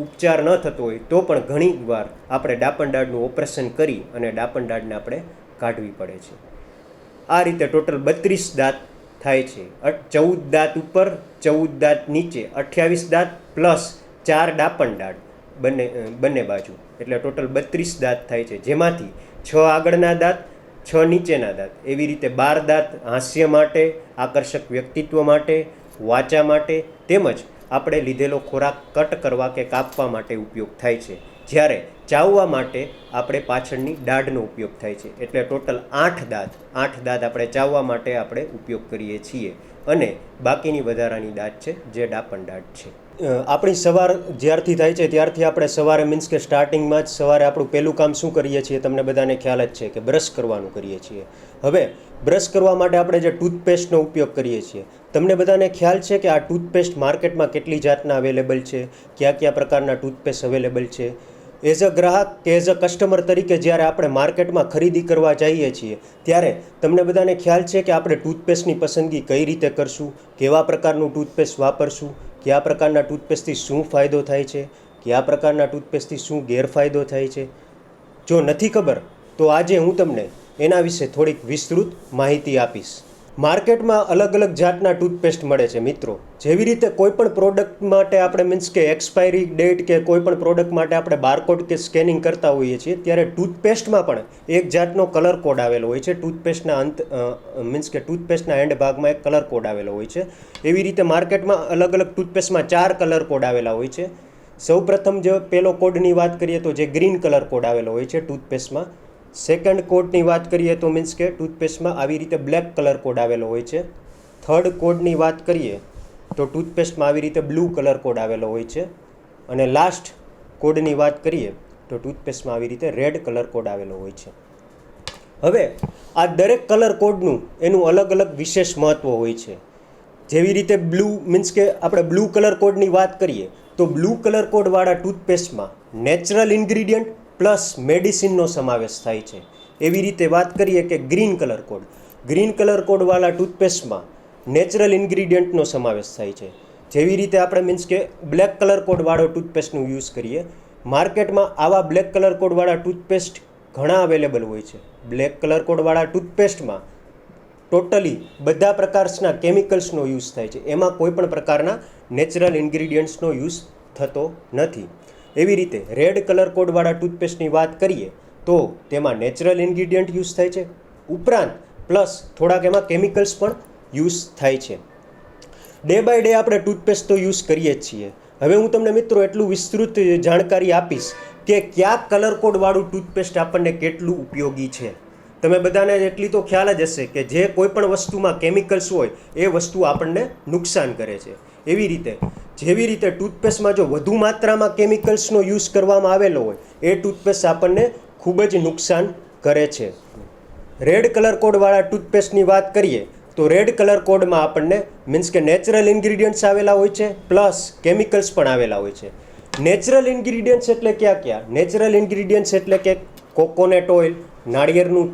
ઉપચાર ન થતો હોય તો પણ ઘણીવાર આપણે ડાપણ દાઢનું ઓપરેશન કરી અને ડાપણ દાઢને આપણે કાઢવી પડે છે. આ રીતે ટોટલ 32 દાંત થાય છે. 14 દાંત ઉપર, 14 દાંત નીચે, 28 દાંત પ્લસ 4 ડાપણ દાઢ બંને બાજુ, એટલે ટોટલ 32 દાંત થાય છે. જેમાંથી 6 આગળના દાંત, 6 નીચેના દાંત. એવી રીતે 12 દાંત હાસ્ય માટે, આકર્ષક વ્યક્તિત્વ માટે, વાચા માટે તેમજ આપણે લીધેલો ખોરાક કટ કરવા કે કાપવા માટે ઉપયોગ થાય છે. જ્યારે ચાવવા માટે આપણે પાછળની દાઢનો ઉપયોગ થાય છે. એટલે ટોટલ 8 દાંત આપણે ચાવવા માટે આપણે ઉપયોગ કરીએ છીએ અને બાકીની વધારાની દાંત છે જે ડાપણ દાઢ છે. આપણી સવાર જ્યારથી થાય છે ત્યારથી આપણે સવારે મીન્સ કે સ્ટાર્ટિંગમાં જ સવારે આપણું પહેલું કામ શું કરીએ છીએ તમને બધાને ખ્યાલ જ છે કે બ્રશ કરવાનું કરીએ છીએ. હવે બ્રશ કરવા માટે આપણે જે ટૂથપેસ્ટનો ઉપયોગ કરીએ છીએ, તમને બધાને ખ્યાલ છે કે આ ટૂથપેસ્ટ માર્કેટમાં કેટલી જાતના અવેલેબલ છે, કયા પ્રકારના ટૂથપેસ્ટ અવેલેબલ છે. એઝ અ ગ્રાહક કે એઝ અ કસ્ટમર તરીકે જ્યારે આપણે માર્કેટમાં ખરીદી કરવા જઈએ છીએ ત્યારે તમને બધાને ખ્યાલ છે કે આપણે ટૂથપેસ્ટની પસંદગી કઈ રીતે કરશું, કેવા પ્રકારનું ટૂથપેસ્ટ વાપરશું, કયા પ્રકારના ટૂથપેસ્ટથી શું ફાયદો થાય છે, કયા પ્રકારના ટૂથપેસ્ટથી શું ગેરફાયદો થાય છે. જો નથી ખબર તો આજે હું તમને એના વિશે થોડીક વિસ્તૃત માહિતી આપીશ. માર્કેટમાં અલગ અલગ જાતના ટૂથપેસ્ટ મળે છે મિત્રો. જેવી રીતે કોઈ પણ પ્રોડક્ટ માટે આપણે મીન્સ કે એક્સપાયરી ડેટ કે કોઈ પણ પ્રોડક્ટ માટે આપણે બારકોડ કે સ્કેનિંગ કરતા હોઈએ છીએ, ત્યારે ટૂથપેસ્ટમાં પણ એક જાતનો કલર કોડ આવેલો હોય છે. ટૂથપેસ્ટના મીન્સ કે ટૂથપેસ્ટના એન્ડ ભાગમાં એક કલર કોડ આવેલો હોય છે. એવી રીતે માર્કેટમાં અલગ અલગ ટૂથપેસ્ટમાં 4 કલર કોડ આવેલા હોય છે. સૌપ્રથમ જો પહેલો કોડની વાત કરીએ તો જે ગ્રીન કલર કોડ આવેલો હોય છે ટૂથપેસ્ટમાં. સેકન્ડ કોડની વાત કરીએ તો મીન્સ કે ટૂથપેસ્ટમાં આવી રીતે બ્લેક કલર કોડ આવેલો હોય છે. થર્ડ કોડની વાત કરીએ તો ટૂથપેસ્ટમાં આવી રીતે બ્લુ કલર કોડ આવેલો હોય છે. અને લાસ્ટ કોડની વાત કરીએ તો ટૂથપેસ્ટમાં આવી રીતે રેડ કલર કોડ આવેલો હોય છે. હવે આ દરેક કલર કોડનું એનું અલગ અલગ વિશેષ મહત્ત્વ હોય છે. જેવી રીતે બ્લુ મીન્સ કે આપણે બ્લુ કલર કોડની વાત કરીએ તો બ્લુ કલર કોડવાળા ટૂથપેસ્ટમાં નેચરલ ઇન્ગ્રીડિયન્ટ પ્લસ મેડિસિનનો સમાવેશ થાય છે. એવી રીતે વાત કરીએ કે ગ્રીન કલર કોડવાળા ટૂથપેસ્ટમાં નેચરલ ઇન્ગ્રીડિયન્ટનો સમાવેશ થાય છે. જેવી રીતે આપણે મીન્સ કે બ્લેક કલર કોડવાળો ટૂથપેસ્ટનું યુઝ કરીએ, માર્કેટમાં આવા બ્લેક કલર કોડવાળા ટૂથપેસ્ટ ઘણા અવેલેબલ હોય છે. બ્લેક કલર કોડવાળા ટૂથપેસ્ટમાં ટોટલી બધા પ્રકારના કેમિકલ્સનો યુઝ થાય છે. એમાં કોઈ પણ પ્રકારના નેચરલ ઇન્ગ્રીડિયન્ટ્સનો યુઝ થતો નથી. એવી રીતે રેડ કલર કોડવાળા ટૂથપેસ્ટની વાત કરીએ તો તેમાં નેચરલ ઇન્ગ્રીડિયન્ટ યુઝ થાય છે, ઉપરાંત પ્લસ થોડાક એમાં કેમિકલ્સ પણ યુઝ થાય છે. ડે બાય ડે આપણે ટૂથપેસ્ટ તો યુઝ કરીએ જ છીએ. હવે હું તમને મિત્રો એટલું વિસ્તૃત જાણકારી આપીશ કે કયા કલર કોડવાળું ટૂથપેસ્ટ આપણને કેટલું ઉપયોગી છે. તમે બધાને એટલી તો ખ્યાલ જ હશે કે જે કોઈ પણ વસ્તુમાં કેમિકલ્સ હોય એ વસ્તુ આપણને નુકસાન કરે છે. એવી રીતે જેવી રીતે ટૂથપેસ્ટમાં જો વધુ માત્રામાં કેમિકલ્સનો યુઝ કરવામાં આવેલો હોય એ ટૂથપેસ્ટ આપણને ખૂબ જ નુકસાન કરે છે. રેડ કલર કોડવાળા ટૂથપેસ્ટની વાત કરીએ તો રેડ કલર કોડમાં આપણને મીન્સ કે નેચરલ ઇન્ગ્રીડિયન્ટ્સ આવેલા હોય છે પ્લસ કેમિકલ્સ પણ આવેલા હોય છે. નેચરલ ઇન્ગ્રીડિયન્ટ્સ એટલે ક્યાં? નેચરલ ઇન્ગ્રીડિયન્ટ્સ એટલે કે કોકોનટ ઓઇલ, નાળિયેરનું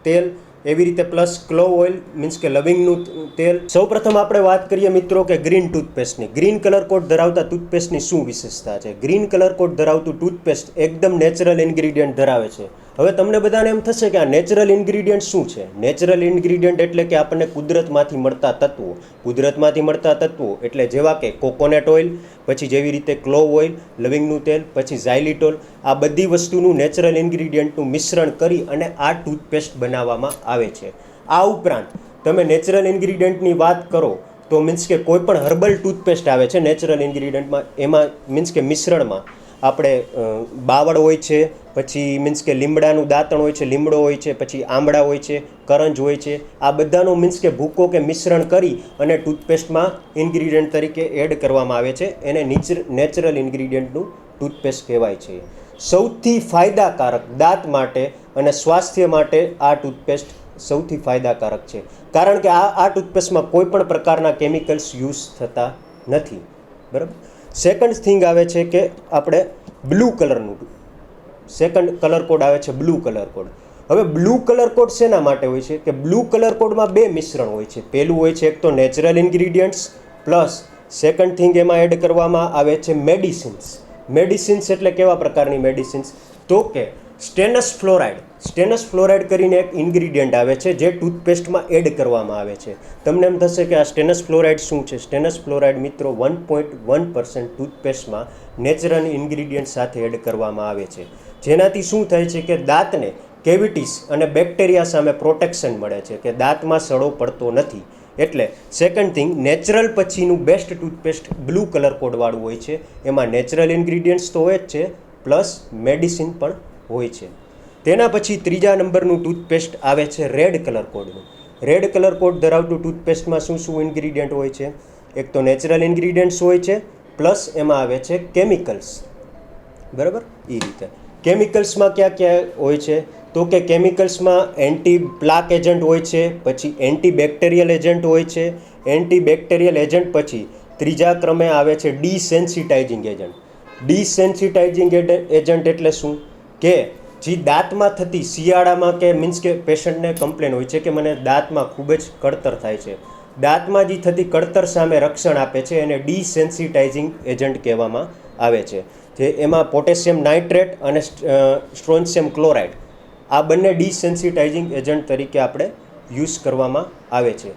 તેલ, એવી રીતે પ્લસ ક્લોવ ઓઇલ મીન્સ કે લવિંગનું તેલ. સૌપ્રથમ આપણે વાત કરીએ મિત્રો કે ગ્રીન ટૂથપેસ્ટની. ગ્રીન કલર કોડ ધરાવતા ટૂથપેસ્ટની શું વિશેષતા છે? ગ્રીન કલર કોડ ધરાવતું ટૂથપેસ્ટ એકદમ નેચરલ ઇન્ગ્રીડિયન્ટ ધરાવે છે. હવે તમને બધાને એમ થશે કે આ નેચરલ ઇન્ગ્રીડિયન્ટ શું છે? નેચરલ ઇન્ગ્રીડિયન્ટ એટલે કે આપણને કુદરતમાંથી મળતા તત્વો. કુદરતમાંથી મળતા તત્વો એટલે જેવા કે કોકોનટ ઓઇલ, પછી જેવી રીતે ક્લોવ ઓઇલ, લવિંગનું તેલ, પછી ઝાયલિટોલ, આ બધી વસ્તુનું નેચરલ ઇન્ગ્રીડિયન્ટનું મિશ્રણ કરી અને આ ટૂથપેસ્ટ બનાવવામાં આવે છે. આ ઉપરાંત તમે નેચરલ ઇન્ગ્રીડિયન્ટની વાત કરો તો મીન્સ કે કોઈ પણ હર્બલ ટૂથપેસ્ટ આવે છે નેચરલ ઇન્ગ્રીડિયન્ટમાં, એમાં મીન્સ કે મિશ્રણમાં આપણે બાવળ હોય છે, પછી મીન્સ કે લીમડાનું દાંતણ હોય છે, લીમડો હોય છે, પછી આંબળા હોય છે, કરંજ હોય છે, આ બધાનો મીન્સ કે ભૂકો કે મિશ્રણ કરી અને ટૂથપેસ્ટમાં ઇન્ગ્રીડિયન્ટ તરીકે એડ કરવામાં આવે છે. એને નેચરલ ઇન્ગ્રીડિયન્ટનું ટૂથપેસ્ટ કહેવાય છે. સૌથી ફાયદાકારક દાંત માટે અને સ્વાસ્થ્ય માટે આ ટૂથપેસ્ટ સૌથી ફાયદાકારક છે, કારણ કે આ ટૂથપેસ્ટમાં કોઈ પણ પ્રકારના કેમિકલ્સ યુઝ થતા નથી. બરાબર. સેકન્ડ થિંગ આવે છે કે આપણે બ્લુ કલરનું સેકન્ડ કલર કોડ આવે છે બ્લુ કલર કોડ. હવે બ્લુ કલર કોડ શેના માટે હોય છે કે બ્લુ કલર કોડમાં 2 મિશ્રણ હોય છે. પહેલું હોય છે એક તો natural ingredients plus second thing એમાં એડ કરવામાં આવે છે મેડિસિન્સ. મેડિસિન્સ એટલે કેવા પ્રકારની મેડિસિન્સ? તો કે સ્ટેનસ ફ્લોરાઇડ કરીને એક ઇન્ગ્રીડિયન્ટ આવે છે જે ટૂથપેસ્ટમાં એડ કરવામાં આવે છે. તમને એમ થશે કે આ સ્ટેનસ ફ્લોરાઇડ શું છે? સ્ટેનસ ફ્લોરાઇડ મિત્રો 1.1% ટૂથપેસ્ટમાં નેચરલ ઇન્ગ્રીડિયન્ટ સાથે એડ કરવામાં આવે છે, જેનાથી શું થાય છે કે દાંતને કેવિટીસ અને બેક્ટેરિયા સામે પ્રોટેક્શન મળે છે, કે દાંતમાં સડો પડતો નથી. એટલે સેકન્ડ થિંગ, નેચરલ પછીનું બેસ્ટ ટૂથપેસ્ટ બ્લુ કલર કોડવાળું હોય છે. એમાં નેચરલ ઇન્ગ્રીડિયન્ટ્સ તો હોય જ છે પ્લસ મેડિસિન પણ હોય છે. તેના પછી ત્રીજા નંબરનું ટૂથપેસ્ટ આવે છે રેડ કલર કોડનું. રેડ કલર કોડ ધરાવતું ટૂથપેસ્ટમાં શું ઇન્ગ્રીડિયન્ટ હોય છે? એક તો નેચરલ ઇન્ગ્રીડિયન્ટ્સ હોય છે પ્લસ એમાં આવે છે કેમિકલ્સ. બરાબર. એ રીતે કેમિકલ્સમાં ક્યાં હોય છે? તો કે કેમિકલ્સમાં એન્ટી પ્લાક એજન્ટ હોય છે, પછી એન્ટીબેક્ટેરિયલ એજન્ટ હોય છે. એન્ટીબેક્ટેરિયલ એજન્ટ પછી ત્રીજા ક્રમે આવે છે ડિસેન્સિટાઇઝિંગ એજન્ટ. ડિસેન્સિટાઇઝિંગ એજન્ટ એટલે શું? કે જે દાંતમાં થતી શિયાળામાં કે મીન્સ કે પેશન્ટને કમ્પ્લેન હોય છે કે મને દાંતમાં ખૂબ જ કળતર થાય છે, દાંતમાં જે થતી કળતર સામે રક્ષણ આપે છે એને ડિસેન્સિટાઇઝિંગ એજન્ટ કહેવામાં આવે છે. જે એમાં પોટેશિયમ નાઇટ્રેટ અને સ્ટ્રોન્શિયમ ક્લોરાઇડ આ બંને ડિસેન્સિટાઇઝિંગ એજન્ટ તરીકે આપણે યુઝ કરવામાં આવે છે.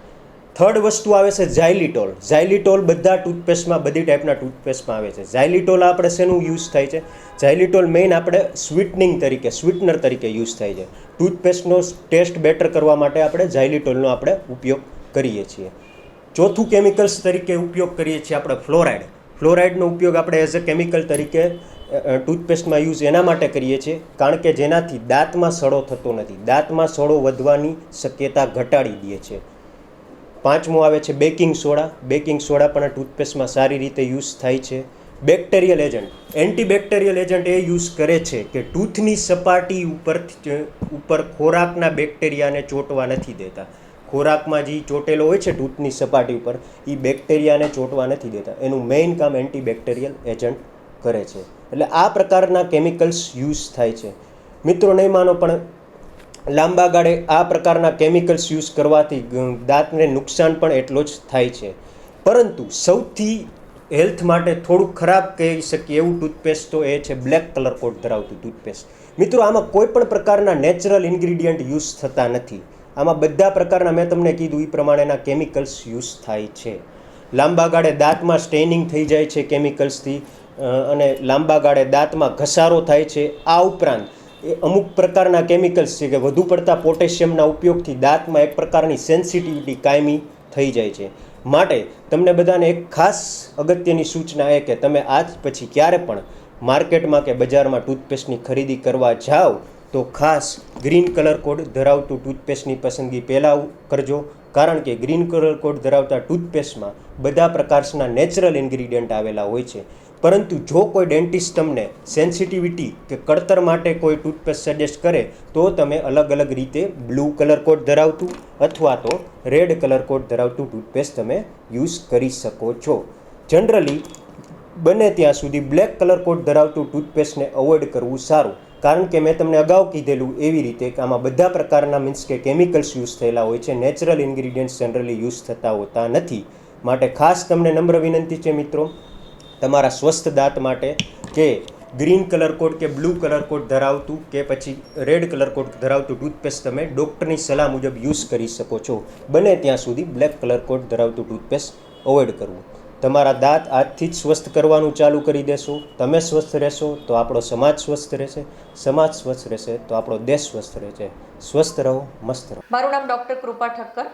થર્ડ વસ્તુ આવે છે ઝાયલિટોલ. ઝાયલિટોલ બધા ટૂથપેસ્ટમાં, બધી ટાઈપના ટૂથપેસ્ટમાં આવે છે. ઝાયલિટોલ આપણે શેનું યુઝ થાય છે? ઝાયલિટોલ મેઇન આપણે સ્વીટનર તરીકે યુઝ થાય છે. ટૂથપેસ્ટનો ટેસ્ટ બેટર કરવા માટે આપણે ઝાયલિટોલનો આપણે ઉપયોગ કરીએ છીએ. ચોથું કેમિકલ્સ તરીકે ઉપયોગ કરીએ છીએ આપણે ફ્લોરાઇડ. ફ્લોરાઇડનો ઉપયોગ આપણે એઝ અ કેમિકલ તરીકે ટૂથપેસ્ટમાં યુઝ એના માટે કરીએ છીએ કારણ કે જેનાથી દાંતમાં સડો થતો નથી, દાંતમાં સડો વધવાની શક્યતા ઘટાડી દે છે. પાંચમું આવે છે બેકિંગ સોડા. બેકિંગ સોડા પણ ટૂથપેસ્ટમાં સારી રીતે યુઝ થાય છે. બેક્ટેરિયલ એજન્ટ, એન્ટીબેક્ટેરિયલ એજન્ટ એ યુઝ કરે છે કે ટૂથની સપાટી ઉપર ખોરાકના બેક્ટેરિયાને ચોંટવા નથી દેતા. ખોરાકમાં જે ચોટેલો હોય છે ટૂથની સપાટી ઉપર, એ બેક્ટેરિયાને ચોંટવા નથી દેતા. એનું મેઇન કામ એન્ટીબેક્ટેરિયલ એજન્ટ કરે છે. એટલે આ પ્રકારના કેમિકલ્સ યુઝ થાય છે. મિત્રો નહીં માનો પણ લાંબા ગાળે આ પ્રકારના કેમિકલ્સ યુઝ કરવાથી દાંતને નુકસાન પણ એટલો જ થાય છે. પરંતુ સૌથી હેલ્થ માટે થોડું ખરાબ કહી શકીએ એવું ટૂથપેસ્ટ તો એ છે બ્લેક કલર કોટ ધરાવતું ટૂથપેસ્ટ. મિત્રો આમાં કોઈ પણ પ્રકારના નેચરલ ઇન્ગ્રીડિયન્ટ યુઝ થતા નથી. આમાં બધા પ્રકારના મેં તમને કીધું એ પ્રમાણેના કેમિકલ્સ યુઝ થાય છે. લાંબા ગાળે દાંતમાં સ્ટેનિંગ થઈ જાય છે કેમિકલ્સથી અને લાંબા ગાળે દાંતમાં ઘસારો થાય છે. આ ઉપરાંત એ અમુક પ્રકારના કેમિકલ્સ છે કે વધુ પડતા પોટેશિયમના ઉપયોગથી દાંતમાં એક પ્રકારની સેન્સિટિવિટી કાયમી થઈ જાય છે. માટે તમને બધાને એક ખાસ અગત્યની સૂચના એ કે તમે આજ પછી ક્યારે પણ માર્કેટમાં કે બજારમાં ટૂથપેસ્ટની ખરીદી કરવા જાઓ તો ખાસ ગ્રીન કલર કોડ ધરાવતું ટૂથપેસ્ટની પસંદગી પહેલાં કરજો. કારણ કે ગ્રીન કલર કોડ ધરાવતા ટૂથપેસ્ટમાં બધા પ્રકારના નેચરલ ઇન્ગ્રીડિયન્ટ આવેલા હોય છે. પરંતુ જો કોઈ ડેન્ટિસ્ટ તમને સેન્સિટિવિટી કે કળતર માટે કોઈ ટૂથપેસ્ટ સજેસ્ટ કરે તો તમે અલગ અલગ રીતે બ્લુ કલર કોડ ધરાવતું અથવા તો રેડ કલર કોડ ધરાવતું ટૂથપેસ્ટ તમે યુઝ કરી શકો છો. જનરલી બને ત્યાં સુધી બ્લેક કલર કોડ ધરાવતું ટૂથપેસ્ટને અવોઇડ કરવું સારું. કારણ કે મેં તમને અગાઉ કીધેલું એવી રીતે કે આમાં બધા પ્રકારના મીન્સ કે કેમિકલ્સ યુઝ થયેલા હોય છે. નેચરલ ઇન્ગ્રીડિયન્ટ્સ જનરલી યુઝ થતા હોતા નથી. માટે ખાસ તમને નમ્ર વિનંતી છે મિત્રો, તમારા સ્વસ્થ દાંત માટે કે ગ્રીન કલર કોડ કે બ્લુ કલર કોડ ધરાવતું કે પછી રેડ કલર કોડ ધરાવતું ટૂથપેસ્ટ તમે ડૉક્ટરની સલાહ મુજબ યુઝ કરી શકો છો. બને ત્યાં સુધી બ્લેક કલર કોડ ધરાવતું ટૂથપેસ્ટ અવોઇડ કરવું. તમારા દાંત આજથી જ સ્વસ્થ કરવાનું ચાલુ કરી દેશો. તમે સ્વસ્થ રહેશો તો આપણો સમાજ સ્વસ્થ રહેશે, સમાજ સ્વસ્થ રહેશે તો આપણો દેશ સ્વસ્થ રહેશે. સ્વસ્થ રહો, મસ્ત રહો. મારું નામ doctor Krupa Thakkar,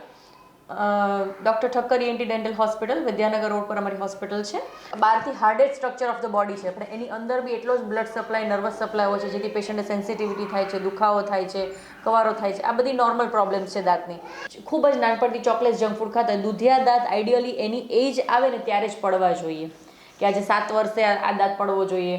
doctor Thakkar ENT dental hospital, Vidyanagar road પર અમારી હોસ્પિટલ છે. બહારથી hardest structure of the body છે, પણ એની અંદર બી એટલો જ બ્લડ સપ્લાય, નર્વસ સપ્લાય હોય છે જેથી પેશન્ટને સેન્સિટિવિટી થાય છે, દુખાવો થાય છે, કવારો થાય છે. આ બધી નોર્મલ પ્રોબ્લેમ્સ છે દાંતની. ખૂબ જ નાનપણથી ચોકલેટ, જંક ફૂડ ખાતા દૂધિયા દાંત આઈડિયલી એની એજ આવે ને ત્યારે જ પડવા જોઈએ. કે આજે 7 વર્ષે આ દાંત પડવો જોઈએ,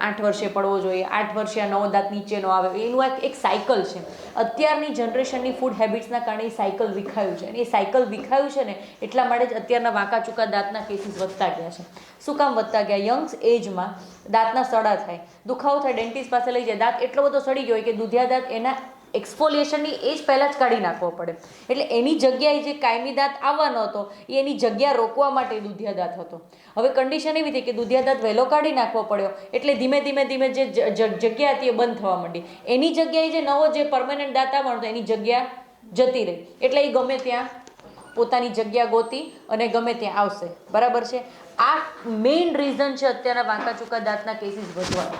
8 વર્ષે પડવો જોઈએ, 8 વર્ષે આ નવો દાંત નીચેનો આવે. એનું એક સાયકલ છે. અત્યારની જનરેશનની ફૂડ હેબિટ્સના કારણે એ સાયકલ વિખાયું છે. અને એ સાયકલ વિખાયું છે ને એટલા માટે જ અત્યારના વાંકા ચૂકા દાંતના કેસીસ વધતા ગયા છે. શું કામ વધતા ગયા? યંગ એજમાં દાંતના સડા થાય, દુખાવો થાય, ડેન્ટિસ્ટ પાસે લઈ જાય, દાંત એટલો બધો સડી ગયો હોય કે દૂધિયા દાંત એના એક્સફોલિએશનની એજ પહેલાં જ કાઢી નાખવો પડે. એટલે એની જગ્યાએ જે કાયમી દાંત આવવાનો હતો એ એની જગ્યા રોકવા માટે દૂધિયા દાંત હતો. હવે કન્ડિશન એવી હતી કે દૂધિયા દાંત વહેલો કાઢી નાખવો પડ્યો એટલે ધીમે ધીમે જે જગ્યા હતી એ બંધ થવા માંડી. એની જગ્યાએ જે નવો જે પરમેનન્ટ દાંત આવવાનો હતો એની જગ્યા જતી રહી. એટલે એ ગમે ત્યાં પોતાની જગ્યા ગોતી અને ગમે ત્યાં આવશે. બરાબર છે? આ મેઇન રીઝન છે અત્યારના વાંકા ચૂકા દાંતના કેસીસ વધવાનો.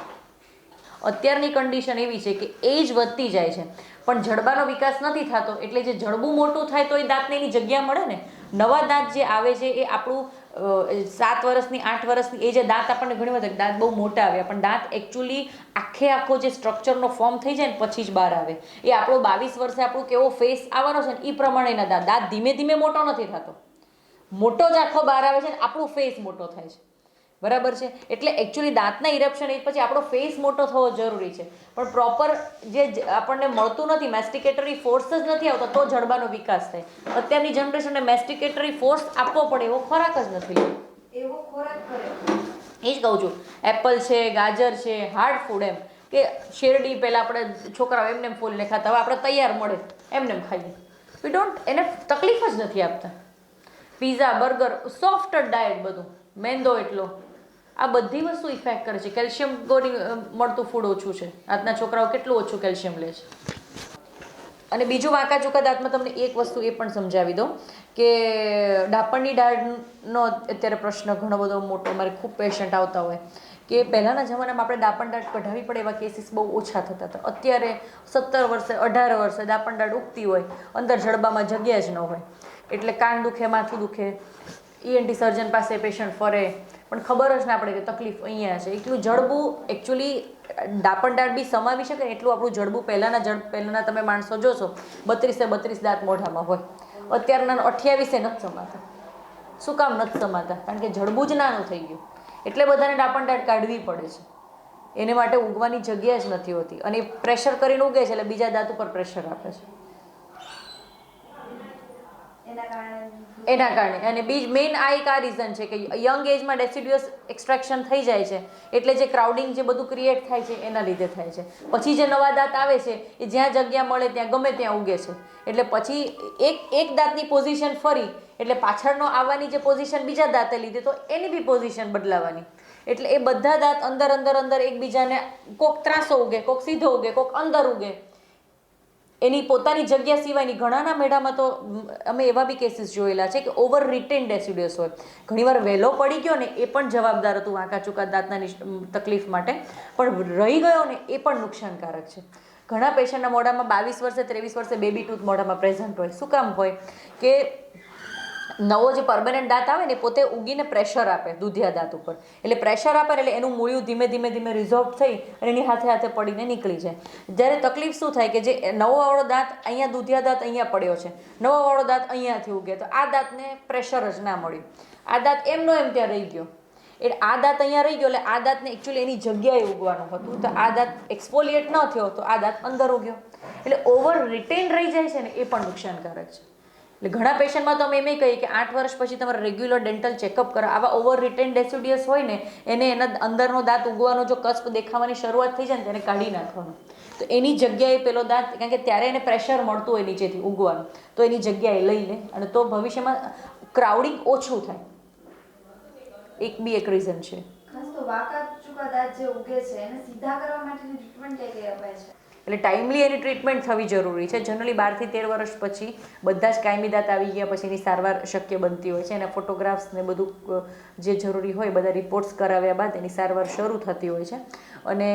અત્યારની કન્ડિશન એવી છે કે એજ વધતી જાય છે પણ જડબાનો વિકાસ નથી થતો. એટલે જે જડબું મોટું થાય તો એ દાંતને એની જગ્યા મળે ને. નવા દાંત જે આવે છે એ આપણું 7 વર્ષની 8 વર્ષની એ જે દાંત આપણને ઘણી વખત દાંત બહુ મોટા આવ્યા પણ દાંત એકચ્યુઅલી આખો જે સ્ટ્રક્ચરનો ફોર્મ થઈ જાય ને પછી જ બહાર આવે. એ આપણો 22 વર્ષે આપણું કેવો ફેસ આવવાનો છે ને એ પ્રમાણેના દાંત ધીમે ધીમે મોટો નથી થતો, મોટો જ આખો બહાર આવે છે ને આપણું ફેસ મોટો થાય છે. બરાબર છે? એટલે એકચ્યુઅલી દાંતના ઇરપ્શન એ પછી આપણો ફેસ મોટો થવો જરૂરી છે પણ પ્રોપર જે આપણને મળતું નથી, મેસ્ટિકેટરી ફોર્સ જ નથી આવતો તો જડબાનો વિકાસ થાય. અત્યારની જનરેશનને મેસ્ટિકેટરી ફોર્સ આપવો પડે એવો ખોરાક જ નથી. એવો ખોરાક કરે એ જ કહું છું. એપલ છે, ગાજર છે, હાર્ડ ફૂડ એમ કે શેરડી પહેલાં આપણે છોકરાઓ એમને ફોલીને ખાતા, હવે આપણે તૈયાર મળે એમને ખાઈએ. વી ડોન્ટ એને તકલીફ જ નથી આપતા. પીઝા, બર્ગર, સોફ્ટ ડાયટ બધું, મેંદો એટલો, આ બધી વસ્તુ ઇફેક્ટ કરે છે. કેલ્શિયમ મળતું ફૂડ ઓછું છે. આજના છોકરાઓ કેટલું ઓછું કેલ્શિયમ લે છે. અને બીજું વાંકા ચૂકા દાંતમાં તમને એક વસ્તુ એ પણ સમજાવી દઉં કે ડાપણની દાઢનો અત્યારે પ્રશ્ન ઘણો બધો મોટો, અમારે ખૂબ પેશન્ટ આવતા હોય કે પહેલાંના જમાનામાં આપણે દાંપણ દાઢ કઢાવી પડે એવા કેસીસ બહુ ઓછા થતા હતા. અત્યારે 17 વર્ષે 18 વર્ષે દાંપણ દાઢ ઉગતી હોય, અંદર જડબામાં જગ્યા જ ન હોય, એટલે કાન દુખે, માથું દુખે, ENT સર્જન પાસે પેશન્ટ ફરે, પણ ખબર જ ના પડે કે તકલીફ અહીંયા છે. એટલું જડબું એકચ્યુઅલી દાંપણ દાઢ બી સમાવી શકે એટલું આપણું જડબું પહેલાંના તમે માણસો જોશો 32 દાંત મોઢામાં હોય, અત્યારના 28 નથી સમાતા. શું કામ નથી સમાતા? કારણ કે જડબું જ નાનું થઈ ગયું, એટલે બધાને દાંપણ દાઢ કાઢવી પડે છે. એને માટે ઉગવાની જગ્યા જ નથી હોતી, અને પ્રેશર કરીને ઉગે છે એટલે બીજા દાંત ઉપર પ્રેશર આપે છે એના કારણે. અને મેઇન આ એક આ રીઝન છે કે યંગ એજમાં ડેસિડ્યુઅસ એક્સ્ટ્રેક્શન થઈ જાય છે, એટલે જે ક્રાઉડિંગ જે બધું ક્રિએટ થાય છે એના લીધે થાય છે. પછી જે નવા દાંત આવે છે એ જ્યાં જગ્યા મળે ત્યાં ગમે ત્યાં ઉગે છે, એટલે પછી એક દાંતની પોઝિશન ફરી એટલે પાછળનો આવવાની જે પોઝિશન બીજા દાંતે લીધી તો એની બી પોઝિશન બદલાવાની, એટલે એ બધા દાંત અંદર એકબીજાને કોક ત્રાસો ઉગે, કોક સીધો ઉગે, કોક અંદર ઉગે, એની પોતાની જગ્યા સિવાયની. ઘણાના મેળામાં તો અમે એવા બી કેસીસ જોયેલા છે કે ઓવર રિટેન ડેસિડ્યુઅસ હોય, ઘણીવાર વહેલો પડી ગયો ને એ પણ જવાબદાર હતું વાંકા ચૂકા દાંતના તકલીફ માટે, પણ રહી ગયો ને એ પણ નુકસાનકારક છે. ઘણા પેશન્ટના મોઢામાં 22 વર્ષે 23 વર્ષે બેબી ટૂથ મોઢામાં પ્રેઝન્ટ હોય. શું કામ હોય? કે નવો જે પરમેનન્ટ દાંત આવે ને પોતે ઉગીને પ્રેશર આપે દૂધિયા દાંત ઉપર, એટલે પ્રેશર આપે એટલે એનું મૂળિયું ધીમે રિઝોલ્વ થઈ અને એની હાથે પડીને નીકળી જાય. જ્યારે તકલીફ શું થાય કે જે નવોવાળો દાંત અહીંયા દૂધિયા દાંત અહીંયા પડ્યો છે, નવોવાળો દાંત અહીંયાથી ઉગે, તો આ દાંતને પ્રેશર જ ના મળ્યું, આ દાંત એમનો એમ ત્યાં રહી ગયો, એટલે આ દાંત અહીંયા રહી ગયો, એટલે આ દાંતને એકચ્યુઅલી એની જગ્યાએ ઉગવાનું હતું, તો આ દાંત એક્સફોલિએટ ન થયો તો આ દાંત અંદર ઉગ્યો, એટલે ઓવર રિટેન રહી જાય છે ને એ પણ નુકસાનકારક છે. એટલે ઘણા પેશન્ટમાં તો અમે એમ કહીએ કે 8 વર્ષ પછી તમારે રેગ્યુલર ડેન્ટલ ચેકઅપ કરો. આવા ઓવર રિટેન ડેસિડ્યુઅસ હોય ને એના અંદરનો દાંત ઉગવાનો જો કસ્પ દેખાવાની શરૂઆત થઈ જાય ને તેને કાઢી નાખવાનો, તો એની જગ્યાએ પેલો દાંત, કારણ કે ત્યારે એને પ્રેશર મળતું હોય નીચેથી ઉગવાનું, તો એની જગ્યાએ લઈ લે, અને તો ભવિષ્યમાં ક્રાઉડિંગ ઓછું થાય. એક રીઝન છે. ખાસ તો વાંકા ચૂકા દાંત જે ઉગે છે એને સીધા કરવા માટેની ટ્રીટમેન્ટ કઈ અપાય છે? એટલે ટાઈમલી એની ટ્રીટમેન્ટ થવી જરૂરી છે. જનરલી 12 થી 13 વર્ષ પછી બધા જ કાયમી દાંત આવી ગયા પછી એની સારવાર શક્ય બનતી હોય છે. એના ફોટોગ્રાફ્સ ને બધું જે જરૂરી હોય બધા રિપોર્ટ્સ કરાવ્યા બાદ એની સારવાર શરૂ થતી હોય છે, અને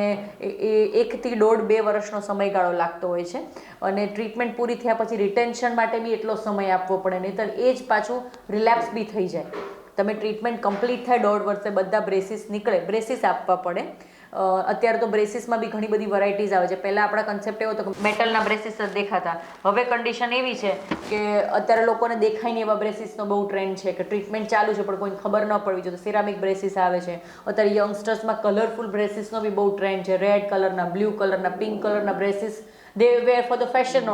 એ 1 થી 1.5-2 વર્ષનો સમયગાળો લાગતો હોય છે. અને ટ્રીટમેન્ટ પૂરી થયા પછી રિટેન્શન માટે બી એટલો સમય આપવો પડે, નહીંતર એ જ પાછું રિલેપ્સ બી થઈ જાય. તમે ટ્રીટમેન્ટ કમ્પ્લીટ થાય 1.5 વર્ષે બધા બ્રેસીસ નીકળે, બ્રેસીસ આપવા પડે. અત્યારે તો બ્રેસીસમાં બી ઘણી બધી વેરાયટીઝ આવે છે. પહેલાં આપણા કન્સેપ્ટ એવો હતો કે મેટલના બ્રેસીસ જ દેખાતા, હવે કન્ડિશન એવી છે કે અત્યારે લોકોને દેખાય નહીં એવા બ્રેસીસનો બહુ ટ્રેન્ડ છે કે ટ્રીટમેન્ટ ચાલુ છે પણ કોઈને ખબર ન પડવી જોઈએ, તો સિરામિક બ્રેસીસ આવે છે. અત્યારે યંગસ્ટર્સમાં કલરફુલ બ્રેસીસનો બી બહુ ટ્રેન્ડ છે, રેડ કલરના, બ્લુ કલરના, પિંક કલરના braces they were for the fashion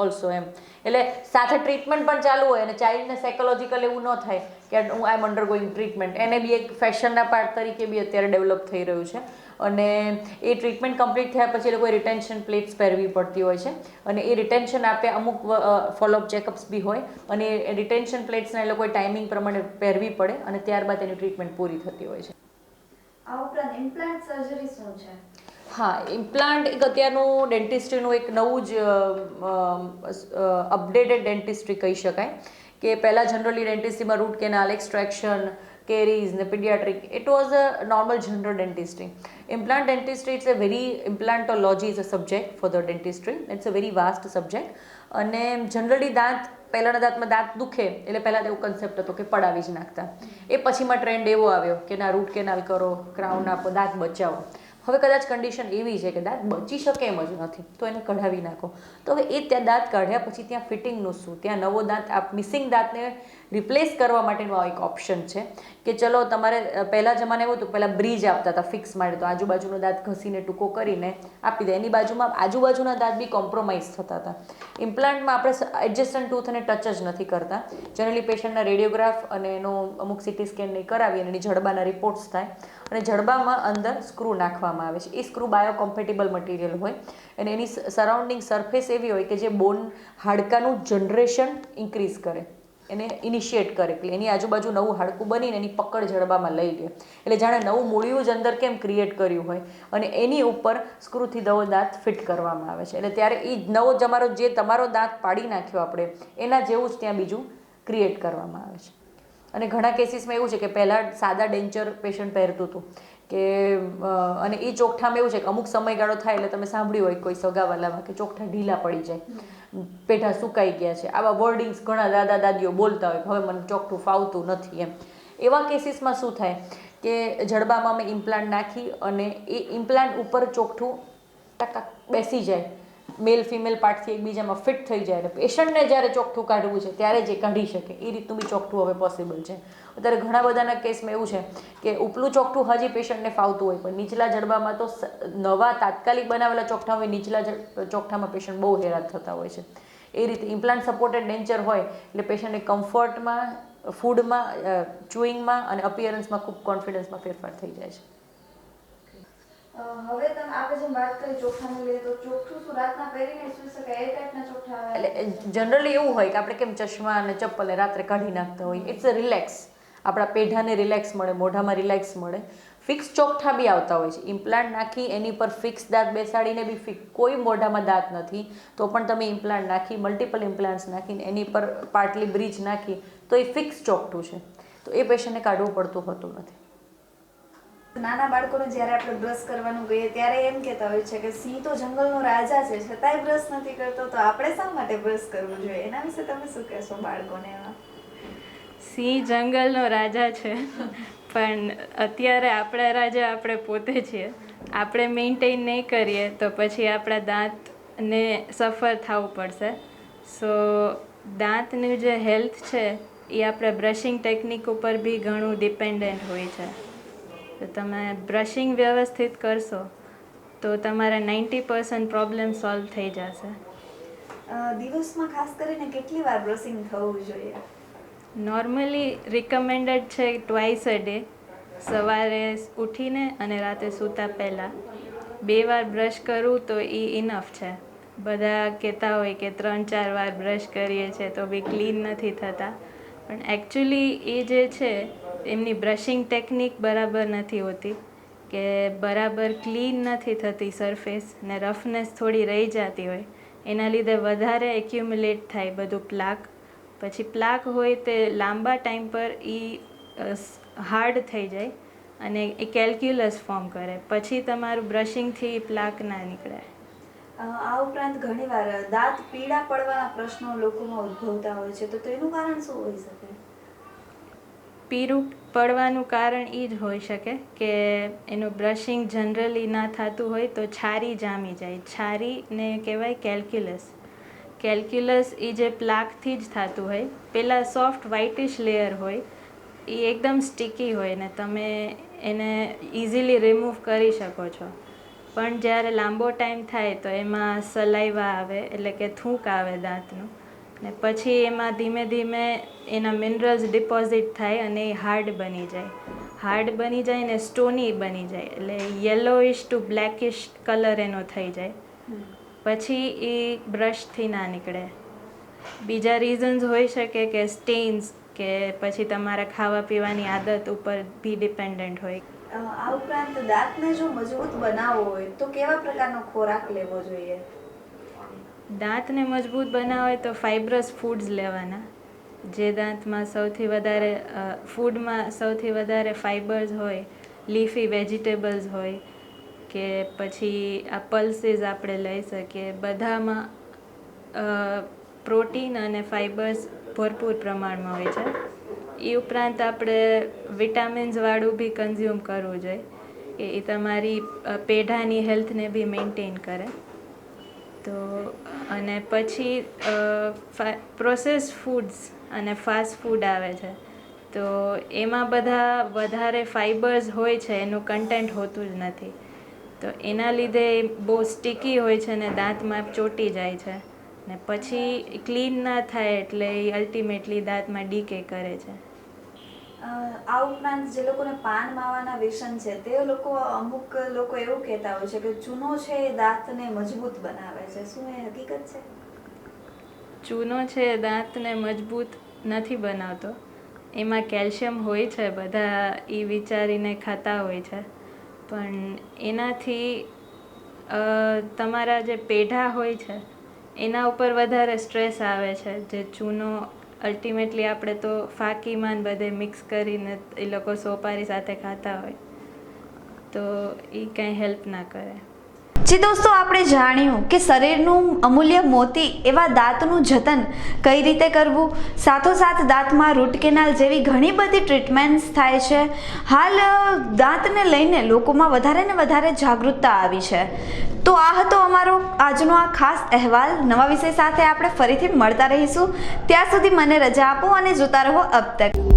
also એમ. એટલે સાથે ટ્રીટમેન્ટ પણ ચાલુ હોય, અને ચાઇલ્ડને સાયકોલોજીકલ એવું ન થાય કે હું આઈ એમ અંડર ગોઈંગ ટ્રીટમેન્ટ, એને બી એક ફેશનના પાર્ટ તરીકે બી અત્યારે ડેવલપ થઈ રહ્યું છે. અને એ ટ્રીટમેન્ટ કમ્પ્લીટ થયા પછી એ લોકોએ રિટેન્શન પ્લેટ્સ પહેરવી પડતી હોય છે, અને એ રિટેન્શન આપે અમુક ફોલોઅપ ચેકઅપ્સ બી હોય, અને એ રિટેન્શન પ્લેટ્સને એ લોકોએ ટાઈમિંગ પ્રમાણે પહેરવી પડે, અને ત્યારબાદ એની ટ્રીટમેન્ટ પૂરી થતી હોય છે. આ ઉપરાંત ઇમ્પ્લાન્ટ સર્જરી શું છે? હા, ઇમ્પ્લાન્ટ એક અત્યારનું ડેન્ટિસ્ટ્રીનું એક નવું જ અપડેટેડ ડેન્ટિસ્ટ્રી કહી શકાય. કે પહેલાં જનરલી ડેન્ટિસ્ટ્રીમાં રૂટ કેનાલ, એક્સ્ટ્રેક્શન, કેરીઝ ને paediatric, it was a normal general dentistry. Implant dentistry, it's a very, implantology is a subject for the dentistry. It's a very vast subject. અને generally પહેલાંના દાંતમાં દાંત દુખે એટલે પહેલાં એવો કન્સેપ્ટ હતો કે પડાવી જ નાખતા. એ પછીમાં ટ્રેન્ડ એવો આવ્યો કે ના, રૂટ કેનાલ કરો, ક્રાઉન આપો, દાંત બચાવો. હવે કદાચ કન્ડિશન એવી છે કે દાંત બચી શકે એમ જ નથી, તો એને કઢાવી નાખો. તો હવે એ ત્યાં દાંત કાઢ્યા પછી ત્યાં ફિટિંગનું શું, ત્યાં નવો દાંત મિસિંગ દાંતને રિપ્લેસ કરવા માટેનો એક ઓપ્શન છે કે ચલો તમારે પહેલાં જમાને એવું હતું, પહેલાં બ્રિજ આપતા હતા ફિક્સ માટે, તો આજુબાજુનો દાંત ઘસીને ટૂંકો કરીને આપી દે, એની બાજુમાં આજુબાજુના દાંત બી કોમ્પ્રોમાઇઝ થતા હતા. ઇમ્પ્લાન્ટમાં આપણે એડજસ્ટન્ટ ટૂથ અને ટચ જ નથી કરતા. જનરલી પેશન્ટના રેડિયોગ્રાફ અને એનો અમુક સિટી સ્કેન નહીં કરાવી અને એની જડબાના રિપોર્ટ્સ થાય, અને જડબામાં અંદર સ્ક્રૂ નાખવામાં આવે છે. એ સ્ક્રૂ બાયોકોમ્પેટેબલ મટીરિયલ હોય, અને એની સરાઉન્ડિંગ સરફેસ એવી હોય કે જે બોન હાડકાનું જનરેશન ઇન્ક્રીઝ કરે. એને ઇનિશિએટ કરે, એટલે એની આજુબાજુ નવું હાડકું બનીને એની પકડ જડબામાં લઈ લે, એટલે જાણે નવું મૂળિયું જ અંદર કેમ ક્રિએટ કર્યું હોય, અને એની ઉપર સ્ક્રૂથી નવો દાંત ફિટ કરવામાં આવે છે. એટલે ત્યારે એ નવો તમારો દાંત પાડી નાખ્યો આપણે એના જેવું જ ત્યાં બીજું ક્રિએટ કરવામાં આવે છે. અને ઘણા કેસીસમાં એવું છે કે પહેલાં સાદા ડેન્ચર પેશન્ટ પહેરતું હતું કે અને એ ચોકઠામાં એવું છે કે અમુક સમયગાળો થાય એટલે તમે સાંભળ્યું હોય કોઈ સગાવાલામાં કે ચોકઠા ઢીલા પડી જાય, પેઢા સુકાઈ ગયા છે, આવા વર્ડિંગ્સ ઘણા દાદા દાદીઓ બોલતા હોય કે હવે મને ચોકઠું ફાવતું નથી એમ. એવા કેસીસમાં શું થાય કે જડબામાં અમે ઇમ્પ્લાન્ટ નાખી અને એ ઇમ્પ્લાન્ટ ઉપર ચોકઠું ટકા બેસી જાય, મેલ ફિમેલ પાર્ટથી એકબીજામાં ફિટ થઈ જાય, અને પેશન્ટને જ્યારે ચોકઠું કાઢવું છે ત્યારે જે કાઢી શકે એ રીતનું બી ચોકઠું હવે પોસિબલ છે. અત્યારે ઘણા બધાના કેસમાં એવું છે કે ઉપલું ચોકઠું હજી પેશન્ટને ફાવતું હોય પણ નીચલા જડબામાં તો નવા તાત્કાલિક બનાવેલા ચોકઠા હોય, નીચલા ચોકઠામાં પેશન્ટ બહુ હેરાન થતા હોય છે. એ રીતે ઇમ્પ્લાન્ટ સપોર્ટેડ ડેન્ચર હોય એટલે પેશન્ટને કમ્ફર્ટમાં, ફૂડમાં, ચુઈંગમાં અને અપિયરન્સમાં ખૂબ કોન્ફિડન્સમાં ફેરફાર થઈ જાય છે. હવે તમે આપણે જેમ વાત કરી ચોકઠાની લઈએ તો ચોકઠું શું રાતના પહેરીને સૂઈ શકાય એ ટાઈપના ચોકઠા આવે? એટલે જનરલી એવું હોય કે આપણે કેમ ચશ્મા અને ચપ્પલે રાત્રે કાઢી નાખતા હોય, ઇટ્સ અ રિલેક્સ, આપણા પેઢાને રિલેક્સ મળે, મોઢામાં રિલેક્સ મળે. ફિક્સ ચોકઠા બી આવતા હોય છે, ઇમ્પ્લાન્ટ નાખી એની પર ફિક્સ દાંત બેસાડીને બી કોઈ મોઢામાં દાંત નથી તો પણ તમે ઇમ્પ્લાન્ટ નાખી, મલ્ટિપલ ઇમ્પ્લાન્ટ્સ નાખીને એની પર પાર્ટલી બ્રિજ નાખી તો એ ફિક્સ ચોકઠું છે, તો એ પેશન્ટને કાઢવું પડતું હોતું નથી. નાના બાળકોને જ્યારે આપણે બ્રશ કરવાનું કહીએ ત્યારે એમ કહેતા હોય છે કે સિંહ તો જંગલનો રાજા છે છતાંય બ્રશ નથી કરતો, તો આપણે શા માટે બ્રશ કરવું જોઈએ? એના વિશે તમે શું કહેશો બાળકોને? એમાં સિંહ જંગલનો રાજા છે પણ અત્યારે આપણા રાજા આપણે પોતે છીએ. આપણે મેન્ટેન નહીં કરીએ તો પછી આપણા દાંતને સફર થવું પડશે. સો દાંતનું જે હેલ્થ છે એ આપણે બ્રશિંગ ટેકનિક ઉપર બી ઘણું ડિપેન્ડન્ટ હોય છે. તો તમે બ્રશિંગ વ્યવસ્થિત કરશો તો તમારા 90% પ્રોબ્લેમ સોલ્વ થઈ જશે. દિવસમાં ખાસ કરીને કેટલી વાર બ્રશિંગ થવું જોઈએ? નોર્મલી રિકમેન્ડેડ છે ટ્વાઇસ અ ડે, સવારે ઉઠીને અને રાતે સૂતા પહેલાં 2 વાર બ્રશ કરું તો એ ઇનફ છે. બધા કહેતા હોય કે 3-4 વાર બ્રશ કરીએ છીએ તો બી ક્લીન નથી થતા, પણ એકચ્યુઅલી એ જે છે એમની બ્રશિંગ ટેકનિક બરાબર નથી હોતી, કે બરાબર ક્લીન નથી થતી સરફેસ ને રફનેસ થોડી રહી જતી હોય, એના લીધે વધારે એક્યુમ્યુલેટ થાય બધું પ્લાક. પછી પ્લાક હોય તે લાંબા ટાઈમ પર એ હાર્ડ થઈ જાય અને એ કેલ્ક્યુલસ ફોર્મ કરે, પછી તમારું બ્રશિંગથી પ્લાક ના નીકળે. આ ઉપરાંત ઘણીવાર દાંત પીળા પડવાના પ્રશ્નો લોકોમાં ઉદ્ભવતા હોય છે, તો એનું કારણ શું હોઈ શકે? પીળું પડવાનું કારણ એ જ હોઈ શકે કે એનું બ્રશિંગ જનરલી ના થતું હોય તો છારી જામી જાય. છારીને કહેવાય કેલ્ક્યુલસ. કેલ્ક્યુલસ એ જે પ્લાકથી જ થતું હોય. પહેલાં સોફ્ટ વ્હાઇટિશ લેયર હોય, એ એકદમ સ્ટીકી હોય ને તમે એને ઇઝીલી રિમૂવ કરી શકો છો, પણ જ્યારે લાંબો ટાઈમ થાય તો એમાં સલાઈવા આવે એટલે કે થૂંક આવે દાંતનું, ને પછી એમાં ધીમે ધીમે એના મિનરલ્સ ડિપોઝિટ થાય અને એ હાર્ડ બની જાય. હાર્ડ બની જાય ને સ્ટોની બની જાય એટલે યલોઇશ ટુ બ્લેકિશ કલર એનો થઈ જાય. પછી એ બ્રશથી ના નીકળે. બીજા રીઝન્સ હોઈ શકે કે સ્ટેન્સ, કે પછી તમારા ખાવા પીવાની આદત ઉપર બી ડિપેન્ડન્ટ હોય. આ ઉપરાંત દાંતને જો મજબૂત બનાવવો હોય તો કેવા પ્રકારનો ખોરાક લેવો જોઈએ? દાંતને મજબૂત બનાવવા હોય તો ફાઇબ્રસ ફૂડ્સ લેવાના, જે દાંતમાં સૌથી વધારે ફૂડમાં સૌથી વધારે ફાઇબર્સ હોય, લીફી વેજીટેબલ્સ હોય, કે પછી આ પલ્સીસ આપણે લઈ શકીએ, બધામાં પ્રોટીન અને ફાઇબર્સ ભરપૂર પ્રમાણમાં હોય છે. એ ઉપરાંત આપણે વિટામિન્સવાળું બી કન્ઝ્યુમ કરવું જોઈએ, કે એ તમારી પેઢાની હેલ્થને બી મેન્ટેન કરે. તો અને પછી પ્રોસેસ ફૂડ્સ અને ફાસ્ટ ફૂડ આવે છે, તો એમાં બધા વધારે ફાઇબર્સ હોય છે, એનું કન્ટેન્ટ હોતું જ નથી, તો એના લીધે બહુ સ્ટીકી હોય છે ને દાંતમાં ચોંટી જાય છે, ને પછી ક્લીન ના થાય એટલે એ અલ્ટિમેટલી દાંતમાં ડીકે કરે છે. આ ઉપરાંત જે લોકોને પાન માવાના વ્યસન છે તે અમુક લોકો એવું કહેતા હોય છે કે ચૂનો છે એ દાંતને મજબૂત બનાવે છે, શું એ હકીકત છે? ચૂનો છે દાંતને મજબૂત નથી બનાવતો. એમાં કેલ્શિયમ હોય છે, બધા એ વિચારીને ખાતા હોય છે, પણ એનાથી તમારા જે પેઢા હોય છે એના ઉપર વધારે સ્ટ્રેસ આવે છે. જે ચૂનો અલ્ટિમેટલી આપણે તો ફાકીમાં બધે મિક્સ કરીને એ લોકો સોપારી સાથે ખાતા હોય, તો એ કંઈ હેલ્પ ના કરે. જી દોસ્તો, આપણે જાણ્યું કે શરીરનું અમૂલ્ય મોતી એવા દાંતનું જતન કઈ રીતે કરવું, સાથોસાથ દાંતમાં રૂટ કેનાલ જેવી ઘણી બધી ટ્રીટમેન્ટ્સ થાય છે. હાલ દાંતને લઈને લોકોમાં વધારે ને વધારે જાગૃતતા આવી છે. તો આ હતો અમારો આજનો આ ખાસ અહેવાલ. નવા વિષય સાથે આપણે ફરીથી મળતા રહીશું. ત્યાં સુધી મને રજા આપો અને જોતા રહો અબ તક.